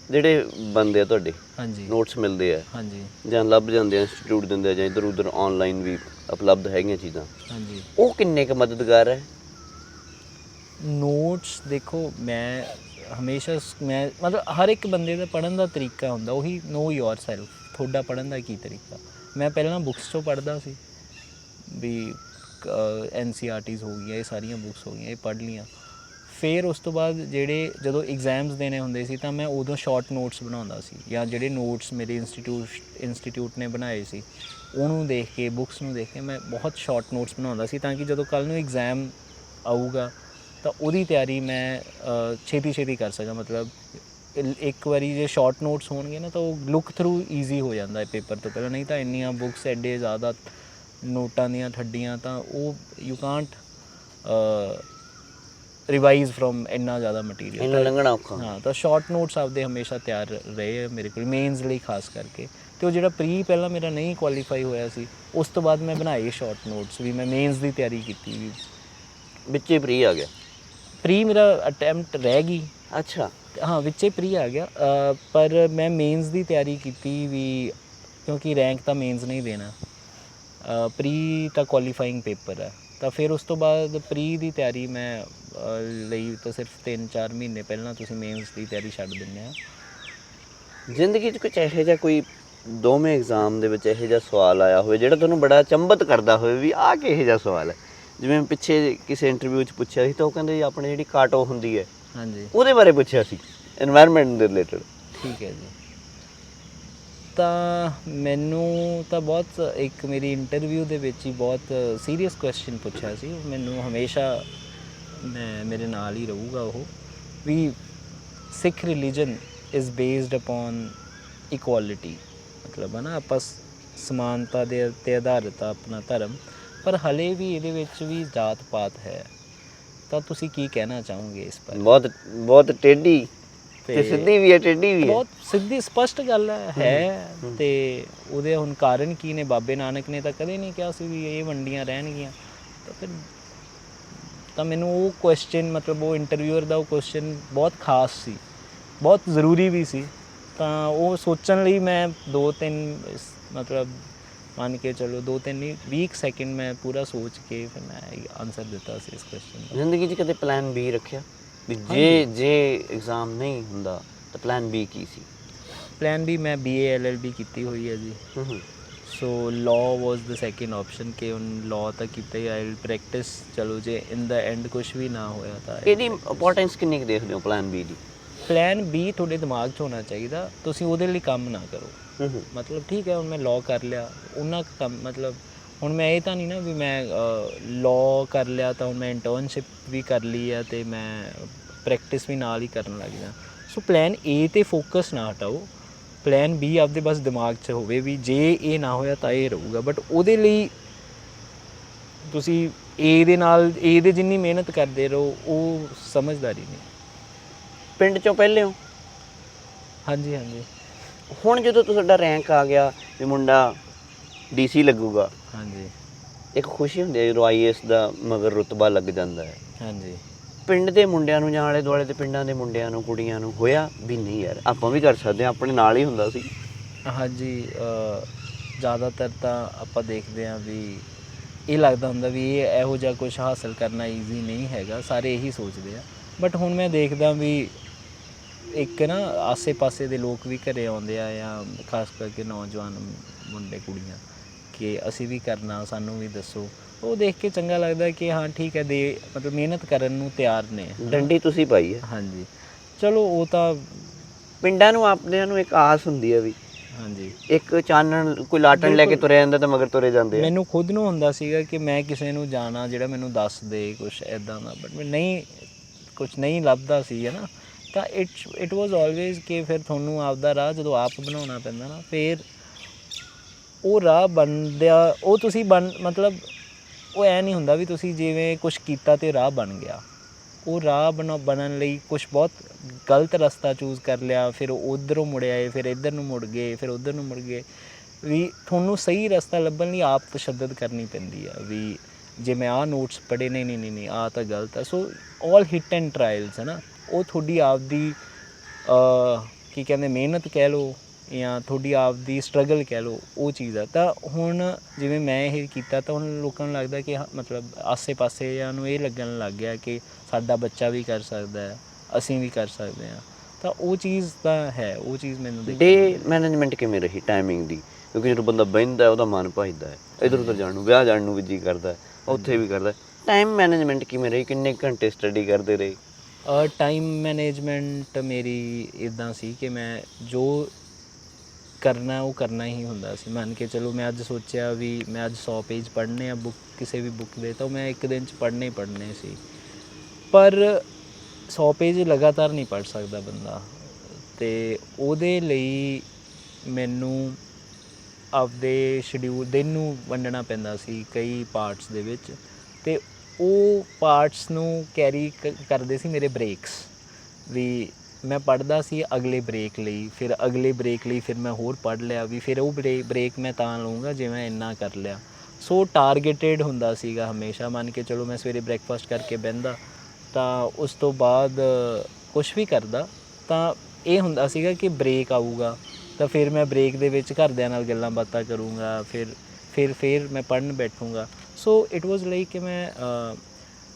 ਜਿਹੜੇ ਬਣਦੇ ਆ ਤੁਹਾਡੇ, ਹਾਂਜੀ, ਨੋਟਸ ਮਿਲਦੇ ਆ ਹਾਂਜੀ, ਜਾਂ ਲੱਭ ਜਾਂਦੇ ਆ, ਇੰਸਟੀਟਿਊਟ ਦਿੰਦੇ ਆ ਜਾਂ ਇੱਧਰ ਉੱਧਰ ਆਨਲਾਈਨ ਵੀ ਉਪਲਬਧ ਹੈਗੀਆਂ ਚੀਜ਼ਾਂ, ਹਾਂਜੀ। ਉਹ ਕਿੰਨੇ ਕੁ ਮਦਦਗਾਰ ਹੈ? ਨੋਟਸ ਦੇਖੋ, ਮੈਂ ਹਮੇਸ਼ਾ ਮੈਂ ਮਤਲਬ ਹਰ ਇੱਕ ਬੰਦੇ ਦਾ ਪੜ੍ਹਨ ਦਾ ਤਰੀਕਾ ਹੁੰਦਾ, ਉਹੀ ਨੋ ਯੋਰ ਸੈਲਫ, ਤੁਹਾਡਾ ਪੜ੍ਹਨ ਦਾ ਕੀ ਤਰੀਕਾ। ਮੈਂ ਪਹਿਲਾਂ ਬੁੱਕਸ 'ਚੋਂ ਪੜ੍ਹਦਾ ਸੀ ਵੀ NCERTs ਹੋ ਗਈਆਂ, ਇਹ ਸਾਰੀਆਂ ਬੁੱਕਸ ਹੋ ਗਈਆਂ, ਇਹ ਪੜ੍ਹ ਲਈਆਂ। ਫਿਰ ਉਸ ਤੋਂ ਬਾਅਦ ਜਦੋਂ ਐਗਜ਼ਾਮਸ ਦੇਣੇ ਹੁੰਦੇ ਸੀ ਤਾਂ ਮੈਂ ਉਦੋਂ ਸ਼ਾਰਟ ਨੋਟਸ ਬਣਾਉਂਦਾ ਸੀ, ਜਾਂ ਜਿਹੜੇ ਨੋਟਸ ਮੇਰੇ ਇੰਸਟੀਟਿਊਟ ਨੇ ਬਣਾਏ ਸੀ ਉਹਨੂੰ ਦੇਖ ਕੇ, ਬੁੱਕਸ ਨੂੰ ਦੇਖ ਕੇ ਮੈਂ ਬਹੁਤ ਸ਼ਾਰਟ ਨੋਟਸ ਬਣਾਉਂਦਾ ਸੀ, ਤਾਂ ਕਿ ਜਦੋਂ ਕੱਲ੍ਹ ਨੂੰ ਐਗਜ਼ਾਮ ਆਊਗਾ ਤਾਂ ਉਹਦੀ ਤਿਆਰੀ ਮੈਂ ਛੇਤੀ ਕਰ ਸਕਾਂ। ਮਤਲਬ ਇੱਕ ਵਾਰੀ ਜੇ ਸ਼ਾਰਟ ਨੋਟਸ ਹੋਣਗੇ ਨਾ ਤਾਂ ਉਹ ਲੁੱਕ ਥਰੂ ਈਜ਼ੀ ਹੋ ਜਾਂਦਾ ਹੈ ਪੇਪਰ ਤੋਂ ਪਹਿਲਾਂ। ਨਹੀਂ ਤਾਂ ਇੰਨੀਆਂ ਬੁੱਕਸ ਐਡੇ ਜ਼ਿਆਦਾ ਨੋਟਾਂ ਦੀਆਂ ਠੱਡੀਆਂ, ਤਾਂ ਉਹ ਯੂ ਕਾਂਟ ਰਿਵਾਈਜ਼ ਫਰੋਮ ਇੰਨਾ ਜ਼ਿਆਦਾ ਮਟੀਰੀਅਲ, ਇਹਨਾਂ ਲੰਘਣਾ ਔਖਾ। ਹਾਂ, ਤਾਂ ਸ਼ਾਰਟ ਨੋਟਸ ਆਪਦੇ ਹਮੇਸ਼ਾ ਤਿਆਰ ਰਹੇ ਮੇਰੇ ਕੋਲ, ਮੇਨਸ ਲਈ ਖਾਸ ਕਰਕੇ। ਅਤੇ ਉਹ ਜਿਹੜਾ ਪਹਿਲਾਂ ਮੇਰਾ ਨਹੀਂ ਕੁਆਲੀਫਾਈ ਹੋਇਆ ਸੀ, ਉਸ ਤੋਂ ਬਾਅਦ ਮੈਂ ਬਣਾਏ ਸ਼ਾਰਟ ਨੋਟਸ ਵੀ, ਮੈਂ ਮੇਨਸ ਦੀ ਤਿਆਰੀ ਕੀਤੀ ਵੀ। ਵਿੱਚੇ ਪ੍ਰੀ ਆ ਗਿਆ? ਪ੍ਰੀ ਮੇਰਾ ਅਟੈਂਪਟ ਰਹਿ ਗਈ। ਅੱਛਾ। ਹਾਂ, ਵਿੱਚੇ ਪ੍ਰੀ ਆ ਗਿਆ, ਪਰ ਮੈਂ ਮੇਨਸ ਦੀ ਤਿਆਰੀ ਕੀਤੀ ਵੀ, ਕਿਉਂਕਿ ਰੈਂਕ ਤਾਂ ਮੇਨਸ ਨਹੀਂ ਦੇਣਾ, ਪ੍ਰੀ ਤਾਂ ਕੁਆਲੀਫਾਈਂਗ ਪੇਪਰ ਹੈ। ਤਾਂ ਫਿਰ ਉਸ ਤੋਂ ਬਾਅਦ ਪ੍ਰੀ ਦੀ ਤਿਆਰੀ ਮੈਂ ਲਈ ਤਾਂ ਸਿਰਫ 3-4 ਮਹੀਨੇ ਪਹਿਲਾਂ ਤੁਸੀਂ ਮੇਨਸ ਦੀ ਤਿਆਰੀ ਛੱਡ ਦਿੰਦੇ ਆ। ਜ਼ਿੰਦਗੀ 'ਚ ਕੁਛ ਇਹੋ ਜਿਹਾ ਕੋਈ ਦੋਵੇਂ ਐਗਜ਼ਾਮ ਦੇ ਵਿੱਚ ਇਹੋ ਜਿਹਾ ਸਵਾਲ ਆਇਆ ਹੋਵੇ ਜਿਹੜਾ ਤੁਹਾਨੂੰ ਬੜਾ ਅਚੰਭਤ ਕਰਦਾ ਹੋਵੇ ਵੀ ਆਹ ਕਿਹੋ ਜਿਹਾ ਸਵਾਲ ਹੈ? ਜਿਵੇਂ ਪਿੱਛੇ ਕਿਸੇ ਇੰਟਰਵਿਊ 'ਚ ਪੁੱਛਿਆ ਸੀ ਤਾਂ ਉਹ ਕਹਿੰਦੇ ਜੀ ਆਪਣੇ ਜਿਹੜੀ ਕਾਟੋ ਹੁੰਦੀ ਹੈ, ਹਾਂਜੀ, ਉਹਦੇ ਬਾਰੇ ਪੁੱਛਿਆ ਸੀ, এনवायरमेंट ਦੇ ਰਿਲੇਟਡ। ਠੀਕ ਹੈ ਜੀ। ਤਾਂ ਮੈਨੂੰ ਤਾਂ ਬਹੁਤ ਇੱਕ ਮੇਰੀ ਇੰਟਰਵਿਊ ਦੇ ਵਿੱਚ ਹੀ ਬਹੁਤ ਸੀਰੀਅਸ ਕੁਐਸਚਨ ਪੁੱਛਿਆ ਸੀ, ਉਹ ਮੈਨੂੰ ਹਮੇਸ਼ਾ ਮੇਰੇ ਨਾਲ ਹੀ ਰਹੂਗਾ ਉਹ, ਵੀ Sikh religion is based upon equality, ਮਤਲਬ ਹੈ ਨਾ ਆਪਾਂ ਸਮਾਨਤਾ ਦੇ 'ਤੇ ਆਧਾਰਿਤ ਆ ਆਪਣਾ ਧਰਮ, ਪਰ ਹਲੇ ਵੀ ਇਹਦੇ ਵਿੱਚ ਵੀ ਜਾਤ ਪਾਤ ਹੈ। ਤਾਂ ਤੁਸੀਂ ਕੀ ਕਹਿਣਾ ਚਾਹੋਗੇ ਇਸ ਬਾਰੇ? ਬਹੁਤ ਬਹੁਤ ਟੇਢੀ ਤੇ ਸਿੱਧੀ ਵੀ ਹੈ, ਟੇਢੀ ਵੀ ਹੈ। ਬਹੁਤ ਸਿੱਧੀ ਸਪਸ਼ਟ ਗੱਲ ਹੈ। ਤੇ ਉਹਦੇ ਹੁਣ ਕਾਰਨ ਕੀ ਨੇ? ਬਾਬੇ ਨਾਨਕ ਨੇ ਤਾਂ ਕਦੇ ਨਹੀਂ ਕਿਹਾ ਸੀ ਵੀ ਇਹ ਵੰਡੀਆਂ ਰਹਿਣਗੀਆਂ। ਤਾਂ ਫਿਰ ਤਾਂ ਮੈਨੂੰ ਉਹ ਕੁਐਸਚਨ, ਮਤਲਬ ਉਹ ਇੰਟਰਵਿਊਅਰ ਦਾ ਉਹ ਕੁਐਸਚਨ ਬਹੁਤ ਖਾਸ ਸੀ, ਬਹੁਤ ਜ਼ਰੂਰੀ ਵੀ ਸੀ। ਤਾਂ ਉਹ ਸੋਚਣ ਲਈ ਮੈਂ 2-3 ਮਤਲਬ ਮੰਨ ਕੇ ਚਲੋ 2-3 ਨਹੀਂ 20 ਸੈਕਿੰਡ ਮੈਂ ਪੂਰਾ ਸੋਚ ਕੇ ਫਿਰ ਮੈਂ ਆਨਸਰ ਦਿੱਤਾ ਸੀ ਇਸ ਕੁਐਸਚਨ ਦਾ। ਜ਼ਿੰਦਗੀ 'ਚ ਕਦੇ ਪਲਾਨ ਬੀ ਰੱਖਿਆ ਵੀ ਜੇ ਐਗਜ਼ਾਮ ਨਹੀਂ ਹੁੰਦਾ ਤਾਂ ਪਲਾਨ ਬੀ ਕੀ ਸੀ? ਪਲਾਨ ਬੀ, ਮੈਂ BA LLB ਕੀਤੀ ਹੋਈ ਹੈ ਜੀ। So law was the second option ਕਿ ਹੁਣ ਲਾਅ ਤਾਂ ਕੀਤਾ ਹੀ, ਆਈ ਵਿਲ ਪ੍ਰੈਕਟਿਸ। ਚਲੋ ਜੇ ਇਨ ਦਾ ਐਂਡ ਕੁਛ ਵੀ ਨਾ ਹੋਇਆ ਤਾਂ ਇਹਦੀ ਇੰਪੋਰਟੈਂਸ ਕਿੰਨੀ ਕੁ ਦੇਖਦੇ ਹੋ ਪਲਾਨ ਬੀ ਦੀ? ਪਲਾਨ ਬੀ ਤੁਹਾਡੇ ਦਿਮਾਗ 'ਚ ਹੋਣਾ ਚਾਹੀਦਾ, ਤੁਸੀਂ ਉਹਦੇ ਲਈ ਕੰਮ ਨਾ ਕਰੋ। ਮਤਲਬ ਠੀਕ ਹੈ ਹੁਣ ਮੈਂ ਲਾਅ ਕਰ ਲਿਆ, ਉਹਨਾਂ ਕੰਮ, ਮਤਲਬ ਹੁਣ ਮੈਂ ਇਹ ਤਾਂ ਨਹੀਂ ਨਾ ਵੀ ਮੈਂ ਲਾਅ ਕਰ ਲਿਆ ਤਾਂ ਹੁਣ ਮੈਂ ਇੰਟਰਨਸ਼ਿਪ ਵੀ ਕਰ ਲਈ ਆ ਅਤੇ ਮੈਂ ਪ੍ਰੈਕਟਿਸ ਵੀ ਨਾਲ ਹੀ ਕਰਨ ਲੱਗ ਜਾ। ਸੋ ਪਲਾਨ ਏ 'ਤੇ ਫੋਕਸ ਨਾ ਹਟਾਓ, ਪਲਾਨ ਬੀ ਆਪਦੇ ਬਸ ਦਿਮਾਗ 'ਚ ਹੋਵੇ ਵੀ ਜੇ ਇਹ ਨਾ ਹੋਇਆ ਤਾਂ ਇਹ ਰਹੂਗਾ, ਬਟ ਉਹਦੇ ਲਈ ਤੁਸੀਂ ਏ ਦੇ ਨਾਲ ਏ ਦੇ ਜਿੰਨੀ ਮਿਹਨਤ ਕਰਦੇ ਰਹੋ ਉਹ ਸਮਝਦਾਰੀ ਨਹੀਂ। ਪਿੰਡ 'ਚੋਂ ਪਹਿਲੇ ਹੋ? ਹਾਂਜੀ ਹਾਂਜੀ। ਹੁਣ ਜਦੋਂ ਤੁਹਾਡਾ ਰੈਂਕ ਆ ਗਿਆ ਵੀ ਮੁੰਡਾ DC ਲੱਗੂਗਾ, ਹਾਂਜੀ ਇੱਕ ਖੁਸ਼ੀ ਹੁੰਦੀ ਹੈ ਜਦੋਂ IAS ਦਾ ਮਗਰ ਰੁਤਬਾ ਲੱਗ ਜਾਂਦਾ ਹੈ। ਹਾਂਜੀ। ਪਿੰਡ ਦੇ ਮੁੰਡਿਆਂ ਨੂੰ ਜਾਂ ਆਲੇ ਦੁਆਲੇ ਦੇ ਪਿੰਡਾਂ ਦੇ ਮੁੰਡਿਆਂ ਨੂੰ, ਕੁੜੀਆਂ ਨੂੰ ਹੋਇਆ ਵੀ ਨਹੀਂ ਯਾਰ ਆਪਾਂ ਵੀ ਕਰ ਸਕਦੇ ਹਾਂ, ਆਪਣੇ ਨਾਲ ਹੀ ਹੁੰਦਾ ਸੀ? ਹਾਂਜੀ, ਜ਼ਿਆਦਾਤਰ ਤਾਂ ਆਪਾਂ ਦੇਖਦੇ ਹਾਂ ਵੀ ਇਹ ਲੱਗਦਾ ਹੁੰਦਾ ਵੀ ਇਹ ਇਹੋ ਜਿਹਾ ਕੁਛ ਹਾਸਲ ਕਰਨਾ ਈਜ਼ੀ ਨਹੀਂ ਹੈਗਾ, ਸਾਰੇ ਇਹੀ ਸੋਚਦੇ ਆ। ਬਟ ਹੁਣ ਮੈਂ ਦੇਖਦਾ ਵੀ ਇੱਕ ਨਾ ਆਸੇ-ਪਾਸੇ ਦੇ ਲੋਕ ਵੀ ਘਰੇ ਆਉਂਦੇ ਆ, ਜਾਂ ਖਾਸ ਕਰਕੇ ਨੌਜਵਾਨ ਮੁੰਡੇ ਕੁੜੀਆਂ, ਕਿ ਅਸੀਂ ਵੀ ਕਰਨਾ, ਸਾਨੂੰ ਵੀ ਦੱਸੋ। ਉਹ ਦੇਖ ਕੇ ਚੰਗਾ ਲੱਗਦਾ ਕਿ ਹਾਂ ਠੀਕ ਹੈ, ਮਤਲਬ ਮਿਹਨਤ ਕਰਨ ਨੂੰ ਤਿਆਰ ਨੇ। ਡੰਡੀ ਤੁਸੀਂ ਪਾਈ ਹੈ। ਹਾਂਜੀ, ਚਲੋ ਉਹ ਤਾਂ ਪਿੰਡਾਂ ਨੂੰ ਆਪਣਿਆਂ ਨੂੰ ਇੱਕ ਆਸ ਹੁੰਦੀ ਹੈ ਵੀ ਹਾਂਜੀ ਇੱਕ ਚਾਨਣ, ਕੋਈ ਲਾਟਣ ਲੈ ਕੇ ਤੁਰਿਆ ਜਾਂਦਾ ਤਾਂ ਮਗਰ ਤੁਰੇ ਜਾਂਦੇ ਆ। ਮੈਨੂੰ ਖੁਦ ਨੂੰ ਹੁੰਦਾ ਸੀਗਾ ਕਿ ਮੈਂ ਕਿਸੇ ਨੂੰ ਜਾਣਾ ਜਿਹੜਾ ਮੈਨੂੰ ਦੱਸ ਦੇ ਕੁਛ ਇੱਦਾਂ ਦਾ, ਬਟ ਮੈਂ ਕੁਛ ਨਹੀਂ ਲੱਭਦਾ ਸੀ, ਹੈ ਨਾ। ਤਾਂ ਇਟ ਵਾਜ਼ ਆਲਵੇਜ਼ ਕਿ ਫਿਰ ਤੁਹਾਨੂੰ ਆਪਦਾ ਰਾਹ ਜਦੋਂ ਆਪ ਬਣਾਉਣਾ ਪੈਂਦਾ ਨਾ, ਫਿਰ ਉਹ ਰਾਹ ਬਣਦਿਆ ਉਹ ਤੁਸੀਂ ਮਤਲਬ ਉਹ ਐਂ ਨਹੀਂ ਹੁੰਦਾ ਵੀ ਤੁਸੀਂ ਜਿਵੇਂ ਕੁਛ ਕੀਤਾ ਅਤੇ ਰਾਹ ਬਣ ਗਿਆ। ਉਹ ਰਾਹ ਬਣਨ ਲਈ ਕੁਛ ਬਹੁਤ ਗਲਤ ਰਸਤਾ ਚੂਜ਼ ਕਰ ਲਿਆ, ਫਿਰ ਉੱਧਰੋਂ ਮੁੜ ਆਏ, ਫਿਰ ਇੱਧਰ ਨੂੰ ਮੁੜ ਗਏ, ਫਿਰ ਉੱਧਰ ਨੂੰ ਮੁੜ ਗਏ। ਵੀ ਤੁਹਾਨੂੰ ਸਹੀ ਰਸਤਾ ਲੱਭਣ ਲਈ ਆਪ ਤਸ਼ੱਦਦ ਕਰਨੀ ਪੈਂਦੀ ਆ, ਵੀ ਜੇ ਮੈਂ ਆਹ ਨੋਟਸ ਪੜ੍ਹੇ, ਨਹੀਂ ਆਹ ਤਾਂ ਗਲਤ ਆ। ਸੋ ਆਲ ਹਿੱਟ ਐਂਡ ਟਰਾਇਲਸ, ਹੈ ਨਾ। ਉਹ ਤੁਹਾਡੀ ਆਪਦੀ ਕੀ ਕਹਿੰਦੇ ਮਿਹਨਤ ਕਹਿ ਲਓ ਜਾਂ ਤੁਹਾਡੀ ਆਪਦੀ ਸਟਰਗਲ ਕਹਿ ਲਓ, ਉਹ ਚੀਜ਼ ਆ। ਤਾਂ ਹੁਣ ਜਿਵੇਂ ਮੈਂ ਇਹ ਕੀਤਾ ਤਾਂ ਹੁਣ ਲੋਕਾਂ ਨੂੰ ਲੱਗਦਾ ਕਿ ਮਤਲਬ ਆਸੇ ਪਾਸੇ ਜਾਂ ਨੂੰ ਇਹ ਲੱਗਣ ਲੱਗ ਗਿਆ ਕਿ ਸਾਡਾ ਬੱਚਾ ਵੀ ਕਰ ਸਕਦਾ ਹੈ, ਅਸੀਂ ਵੀ ਕਰ ਸਕਦੇ ਹਾਂ। ਤਾਂ ਉਹ ਚੀਜ਼ ਤਾਂ ਹੈ, ਉਹ ਚੀਜ਼ ਮੈਨੂੰ ਡੇ ਮੈਨੇਜਮੈਂਟ ਕਿਵੇਂ ਰਹੀ ਟਾਈਮਿੰਗ ਦੀ? ਕਿਉਂਕਿ ਜਦੋਂ ਬੰਦਾ ਬਹਿੰਦਾ ਉਹਦਾ ਮਨ ਭੱਜਦਾ ਹੈ, ਇੱਧਰ ਉੱਧਰ ਜਾਣ ਨੂੰ, ਵਿਆਹ ਜਾਣ ਨੂੰ ਵੀ ਜੀ ਕਰਦਾ, ਉੱਥੇ ਵੀ ਕਰਦਾ। ਟਾਈਮ ਮੈਨੇਜਮੈਂਟ ਕਿਵੇਂ ਰਹੀ? ਕਿੰਨੇ ਘੰਟੇ ਸਟੱਡੀ ਕਰਦੇ ਰਹੇ? ਟਾਈਮ ਮੈਨੇਜਮੈਂਟ ਮੇਰੀ ਇੱਦਾਂ ਸੀ ਕਿ ਮੈਂ ਜੋ ਕਰਨਾ ਉਹ ਕਰਨਾ ਹੀ ਹੁੰਦਾ ਸੀ। ਮੰਨ ਕੇ ਚਲੋ ਮੈਂ ਅੱਜ ਸੋਚਿਆ ਵੀ ਮੈਂ ਅੱਜ 100 ਪੇਜ ਪੜ੍ਹਨੇ ਆ ਕਿਸੇ ਵੀ ਬੁੱਕ ਦੇ, ਤਾਂ ਮੈਂ ਇੱਕ ਦਿਨ 'ਚ ਪੜ੍ਹਨੇ ਹੀ ਪੜ੍ਹਨੇ ਸੀ। ਪਰ 100 ਪੇਜ ਲਗਾਤਾਰ ਨਹੀਂ ਪੜ੍ਹ ਸਕਦਾ ਬੰਦਾ, ਅਤੇ ਉਹਦੇ ਲਈ ਮੈਨੂੰ ਆਪਦੇ ਸ਼ਡਿਊਲ ਦਿਨ ਨੂੰ ਵੰਡਣਾ ਪੈਂਦਾ ਸੀ ਕਈ ਪਾਰਟਸ ਦੇ ਵਿੱਚ, ਅਤੇ ਉਹ ਪਾਰਟਸ ਨੂੰ ਕੈਰੀ ਕਰਦੇ ਸੀ ਮੇਰੇ ਬ੍ਰੇਕਸ। ਵੀ ਮੈਂ ਪੜ੍ਹਦਾ ਸੀ ਅਗਲੇ ਬ੍ਰੇਕ ਲਈ, ਫਿਰ ਅਗਲੇ ਬ੍ਰੇਕ ਲਈ ਫਿਰ ਮੈਂ ਹੋਰ ਪੜ੍ਹ ਲਿਆ, ਵੀ ਫਿਰ ਉਹ ਬ੍ਰੇਕ ਮੈਂ ਤਾਂ ਲਊਂਗਾ ਜੇ ਮੈਂ ਇੰਨਾ ਕਰ ਲਿਆ। ਸੋ ਟਾਰਗੇਟਿਡ ਹੁੰਦਾ ਸੀਗਾ ਹਮੇਸ਼ਾ। ਮੰਨ ਕੇ ਚਲੋ ਮੈਂ ਸਵੇਰੇ ਬ੍ਰੇਕਫਾਸਟ ਕਰਕੇ ਬਹਿੰਦਾ, ਤਾਂ ਉਸ ਤੋਂ ਬਾਅਦ ਕੁਛ ਵੀ ਕਰਦਾ, ਤਾਂ ਇਹ ਹੁੰਦਾ ਸੀਗਾ ਕਿ ਬ੍ਰੇਕ ਆਊਗਾ ਤਾਂ ਫਿਰ ਮੈਂ ਬ੍ਰੇਕ ਦੇ ਵਿੱਚ ਘਰਦਿਆਂ ਨਾਲ ਗੱਲਾਂ ਬਾਤਾਂ ਕਰੂੰਗਾ, ਫਿਰ ਮੈਂ ਪੜ੍ਹਨ ਬੈਠੂੰਗਾ। ਸੋ ਇਟ ਵਾਜ਼ ਲਾਈਕ ਕਿ ਮੈਂ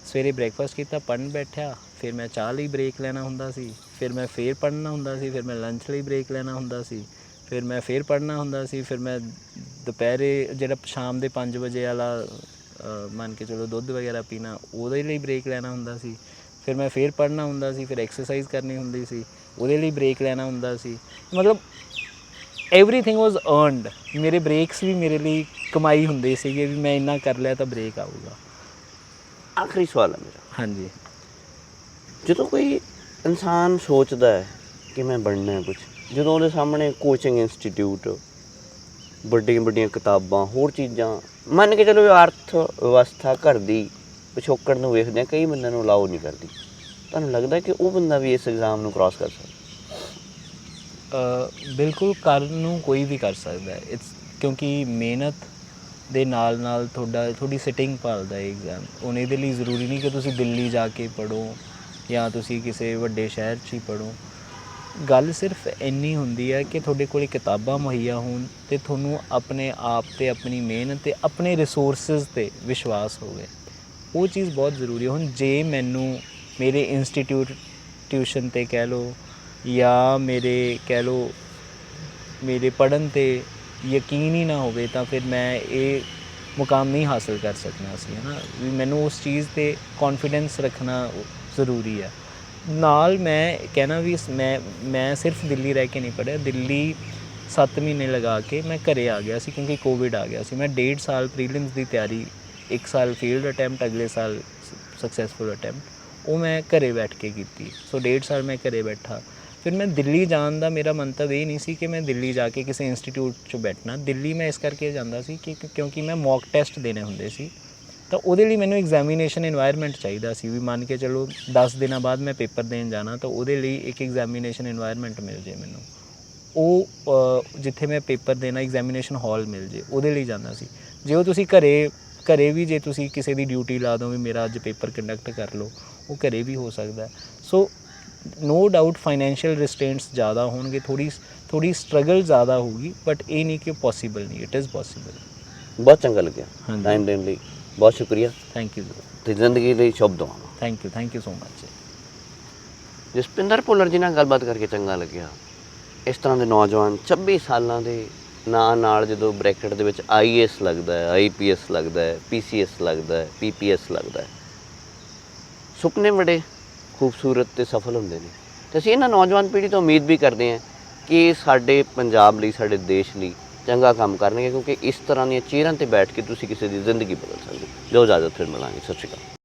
ਸਵੇਰੇ ਬ੍ਰੇਕਫਾਸਟ ਕੀਤਾ, ਪੜ੍ਹਨ ਬੈਠਿਆ, ਫਿਰ ਮੈਂ ਚਾਹ ਲਈ ਬ੍ਰੇਕ ਲੈਣਾ ਹੁੰਦਾ ਸੀ, ਫਿਰ ਮੈਂ ਫਿਰ ਪੜ੍ਹਨਾ ਹੁੰਦਾ ਸੀ, ਫਿਰ ਮੈਂ ਲੰਚ ਲਈ ਬ੍ਰੇਕ ਲੈਣਾ ਹੁੰਦਾ ਸੀ, ਫਿਰ ਮੈਂ ਫਿਰ ਪੜ੍ਹਨਾ ਹੁੰਦਾ ਸੀ, ਫਿਰ ਮੈਂ ਦੁਪਹਿਰੇ ਜਿਹੜਾ ਸ਼ਾਮ ਦੇ 5 ਵਜੇ ਵਾਲਾ ਮੰਨ ਕੇ ਚਲੋ ਦੁੱਧ ਵਗੈਰਾ ਪੀਣਾ, ਉਹਦੇ ਲਈ ਬ੍ਰੇਕ ਲੈਣਾ ਹੁੰਦਾ ਸੀ, ਫਿਰ ਮੈਂ ਫਿਰ ਪੜ੍ਹਨਾ ਹੁੰਦਾ ਸੀ, ਫਿਰ ਐਕਸਰਸਾਈਜ਼ ਕਰਨੀ ਹੁੰਦੀ ਸੀ, ਉਹਦੇ ਲਈ ਬ੍ਰੇਕ ਲੈਣਾ ਹੁੰਦਾ ਸੀ। ਮਤਲਬ ਐਵਰੀਥਿੰਗ ਵਾਸ ਅਰਨਡ। ਮੇਰੇ ਬ੍ਰੇਕਸ ਵੀ ਮੇਰੇ ਲਈ ਕਮਾਈ ਹੁੰਦੇ ਸੀਗੇ ਵੀ ਮੈਂ ਇੰਨਾ ਕਰ ਲਿਆ ਤਾਂ ਬ੍ਰੇਕ ਆਊਗਾ। ਆਖਰੀ ਸਵਾਲ ਹੈ ਮੇਰਾ, ਹਾਂਜੀ ਜਦੋਂ ਕੋਈ ਇਨਸਾਨ ਸੋਚਦਾ ਹੈ ਕਿ ਮੈਂ ਬਣਨਾ ਹੈ ਕੁਝ, ਜਦੋਂ ਉਹਦੇ ਸਾਹਮਣੇ ਕੋਚਿੰਗ ਇੰਸਟੀਟਿਊਟ, ਵੱਡੀਆਂ ਵੱਡੀਆਂ ਕਿਤਾਬਾਂ, ਹੋਰ ਚੀਜ਼ਾਂ, ਮੰਨ ਕੇ ਚਲੋ ਅਰਥ ਵਿਵਸਥਾ ਘਰ ਦੀ ਪਿਛੋਕੜ ਨੂੰ ਵੇਖਦੇ ਹਾਂ, ਕਈ ਬੰਦਿਆਂ ਨੂੰ ਅਲਾਓ ਨਹੀਂ ਕਰਦੀ, ਤੁਹਾਨੂੰ ਲੱਗਦਾ ਕਿ ਉਹ ਬੰਦਾ ਵੀ ਇਸ ਐਗਜ਼ਾਮ ਨੂੰ ਕ੍ਰਾਸ ਕਰ ਸਕਦਾ? ਬਿਲਕੁਲ ਕਰਨ ਨੂੰ ਕੋਈ ਵੀ ਕਰ ਸਕਦਾ ਹੈ। ਕਿਉਂਕਿ ਮਿਹਨਤ ਦੇ ਨਾਲ ਨਾਲ ਤੁਹਾਡੀ ਸਿਟਿੰਗ ਭਾਲਦਾ ਹੈ ਐਗਜ਼ਾਮ। ਹੁਣ ਇਹਦੇ ਲਈ ਜ਼ਰੂਰੀ ਨਹੀਂ ਕਿ ਤੁਸੀਂ ਦਿੱਲੀ ਜਾ ਕੇ ਪੜ੍ਹੋ ਜਾਂ ਤੁਸੀਂ ਕਿਸੇ ਵੱਡੇ ਸ਼ਹਿਰ 'ਚ ਹੀ ਪੜ੍ਹੋ। ਗੱਲ ਸਿਰਫ ਇੰਨੀ ਹੁੰਦੀ ਹੈ ਕਿ ਤੁਹਾਡੇ ਕੋਲ ਕਿਤਾਬਾਂ ਮੁਹੱਈਆ ਹੋਣ ਅਤੇ ਤੁਹਾਨੂੰ ਆਪਣੇ ਆਪ 'ਤੇ, ਆਪਣੀ ਮਿਹਨਤ 'ਤੇ, ਆਪਣੇ ਰਿਸੋਰਸਿਸ 'ਤੇ ਵਿਸ਼ਵਾਸ ਹੋਵੇ। ਉਹ ਚੀਜ਼ ਬਹੁਤ ਜ਼ਰੂਰੀ ਹੈ। ਹੁਣ ਜੇ ਮੈਨੂੰ ਮੇਰੇ ਇੰਸਟੀਟਿਊਟ ਟਿਊਸ਼ਨ 'ਤੇ ਕਹਿ ਲਓ ਜਾਂ ਮੇਰੇ ਕਹਿ ਲਓ ਮੇਰੇ ਪੜ੍ਹਨ 'ਤੇ ਯਕੀਨ ਹੀ ਨਾ ਹੋਵੇ ਤਾਂ ਫਿਰ ਮੈਂ ਇਹ ਮੁਕਾਮ ਨਹੀਂ ਹਾਸਿਲ ਕਰ ਸਕਣਾ ਸੀ, ਹੈ ਨਾ। ਵੀ ਮੈਨੂੰ ਉਸ ਚੀਜ਼ 'ਤੇ ਕੌਨਫੀਡੈਂਸ ਰੱਖਣਾ ਜ਼ਰੂਰੀ ਹੈ। ਨਾਲ ਮੈਂ ਕਹਿਣਾ ਵੀ ਮੈਂ ਸਿਰਫ ਦਿੱਲੀ ਰਹਿ ਕੇ ਨਹੀਂ ਪੜ੍ਹਿਆ। ਦਿੱਲੀ 7 ਮਹੀਨੇ ਲਗਾ ਕੇ ਮੈਂ ਘਰ ਆ ਗਿਆ ਸੀ ਕਿਉਂਕਿ ਕੋਵਿਡ ਆ ਗਿਆ ਸੀ। ਮੈਂ 1.5 ਸਾਲ ਪ੍ਰੀਲਿਮਸ ਦੀ ਤਿਆਰੀ, 1 ਸਾਲ ਫੀਲਡ ਅਟੈਂਪਟ, ਅਗਲੇ ਸਾਲ ਸਕਸੈਸਫੁਲ ਅਟੈਂਪਟ, ਉਹ ਮੈਂ ਘਰ ਬੈਠ ਕੇ ਕੀਤੀ। ਸੋ 1.5 ਸਾਲ ਮੈਂ ਘਰ ਬੈਠਾ। ਫਿਰ ਮੈਂ ਦਿੱਲੀ ਜਾਣ ਦਾ ਮੇਰਾ ਮੰਤਵ ਇਹ ਨਹੀਂ ਸੀ ਕਿ ਮੈਂ ਦਿੱਲੀ ਜਾ ਕੇ ਕਿਸੇ ਇੰਸਟੀਟਿਊਟ 'ਚ ਬੈਠਣਾ। ਦਿੱਲੀ ਮੈਂ ਇਸ ਕਰਕੇ ਜਾਂਦਾ ਸੀ ਕਿ ਕਿਉਂਕਿ ਮੈਂ ਮੌਕ ਟੈਸਟ ਦੇਣੇ ਹੁੰਦੇ ਸੀ, ਤਾਂ ਉਹਦੇ ਲਈ ਮੈਨੂੰ ਐਗਜ਼ਾਮੀਨੇਸ਼ਨ ਇਨਵਾਇਰਮੈਂਟ ਚਾਹੀਦਾ ਸੀ। ਵੀ ਮੰਨ ਕੇ ਚਲੋ 10 ਦਿਨਾਂ ਬਾਅਦ ਮੈਂ ਪੇਪਰ ਦੇਣ ਜਾਣਾ, ਤਾਂ ਉਹਦੇ ਲਈ ਇੱਕ ਐਗਜ਼ਾਮੀਨੇਸ਼ਨ ਇਨਵਾਇਰਮੈਂਟ ਮਿਲ ਜੇ ਮੈਨੂੰ। ਉਹ ਜਿੱਥੇ ਮੈਂ ਪੇਪਰ ਦੇਣਾ, ਐਗਜ਼ਾਮੀਨੇਸ਼ਨ ਹਾਲ ਮਿਲ ਜੇ, ਉਹਦੇ ਲਈ ਜਾਂਦਾ ਸੀ। ਜੇ ਉਹ ਤੁਸੀਂ ਘਰੇ ਵੀ ਜੇ ਤੁਸੀਂ ਕਿਸੇ ਦੀ ਡਿਊਟੀ ਲਾ ਦਿਓ ਵੀ ਮੇਰਾ ਅੱਜ ਪੇਪਰ ਕੰਡਕਟ ਕਰ ਲਓ, ਉਹ ਘਰੇ ਵੀ ਹੋ ਸਕਦਾ। ਸੋ ਨੋ ਡਾਊਟ ਫਾਈਨੈਂਸ਼ੀਅਲ ਰਿਸਟ੍ਰੇਂਟਸ ਜ਼ਿਆਦਾ ਹੋਣਗੇ, ਥੋੜ੍ਹੀ ਸਟਰਗਲ ਜ਼ਿਆਦਾ ਹੋਊਗੀ, ਬਟ ਇਹ ਨਹੀਂ ਕਿ ਪੋਸੀਬਲ ਨਹੀਂ, ਇਟ ਇਜ਼ ਪੋਸੀਬਲ। ਬਹੁਤ ਚੰਗਾ ਲੱਗਿਆ ਹਾਂਜੀ। ਟਾਈਮ ਦੇਣ ਲਈ, ਬਹੁਤ ਸ਼ੁਕਰੀਆ। ਥੈਂਕ ਯੂ ਤੇ ਜ਼ਿੰਦਗੀ ਲਈ ਸ਼ੁਭ ਦੁਆਵਾਂ। Thank you so much. Jaspinder Bhullar ਜੀ ਨਾਲ ਗੱਲਬਾਤ ਕਰਕੇ ਚੰਗਾ ਲੱਗਿਆ। ਇਸ ਤਰ੍ਹਾਂ ਦੇ ਨੌਜਵਾਨ 26 ਸਾਲਾਂ ਦੇ ਨਾਲ ਜਦੋਂ ਬ੍ਰੈਕਟ ਦੇ ਵਿੱਚ IAS ਲੱਗਦਾ ਹੈ, IPS ਲੱਗਦਾ ਹੈ, PCS ਲੱਗਦਾ ਹੈ, PPS ਲੱਗਦਾ ਹੈ, ਸੁਪਨੇ ਬੜੇ ਖੂਬਸੂਰਤ ਅਤੇ ਸਫਲ ਹੁੰਦੇ ਨੇ। ਅਤੇ ਅਸੀਂ ਇਹਨਾਂ ਨੌਜਵਾਨ ਪੀੜ੍ਹੀ ਤੋਂ ਉਮੀਦ ਵੀ ਕਰਦੇ ਹਾਂ ਕਿ ਸਾਡੇ ਪੰਜਾਬ ਲਈ, ਸਾਡੇ ਦੇਸ਼ ਲਈ ਚੰਗਾ ਕੰਮ ਕਰਨਗੇ, ਕਿਉਂਕਿ ਇਸ ਤਰ੍ਹਾਂ ਦੀਆਂ ਚੇਅਰਾਂ 'ਤੇ ਬੈਠ ਕੇ ਤੁਸੀਂ ਕਿਸੇ ਦੀ ਜ਼ਿੰਦਗੀ ਬਦਲ ਸਕਦੇ ਹੋ। ਜੋ ਇਜਾਜ਼ਤ, ਫਿਰ ਮਿਲਾਂਗੇ। ਸਤਿ ਸ਼੍ਰੀ ਅਕਾਲ।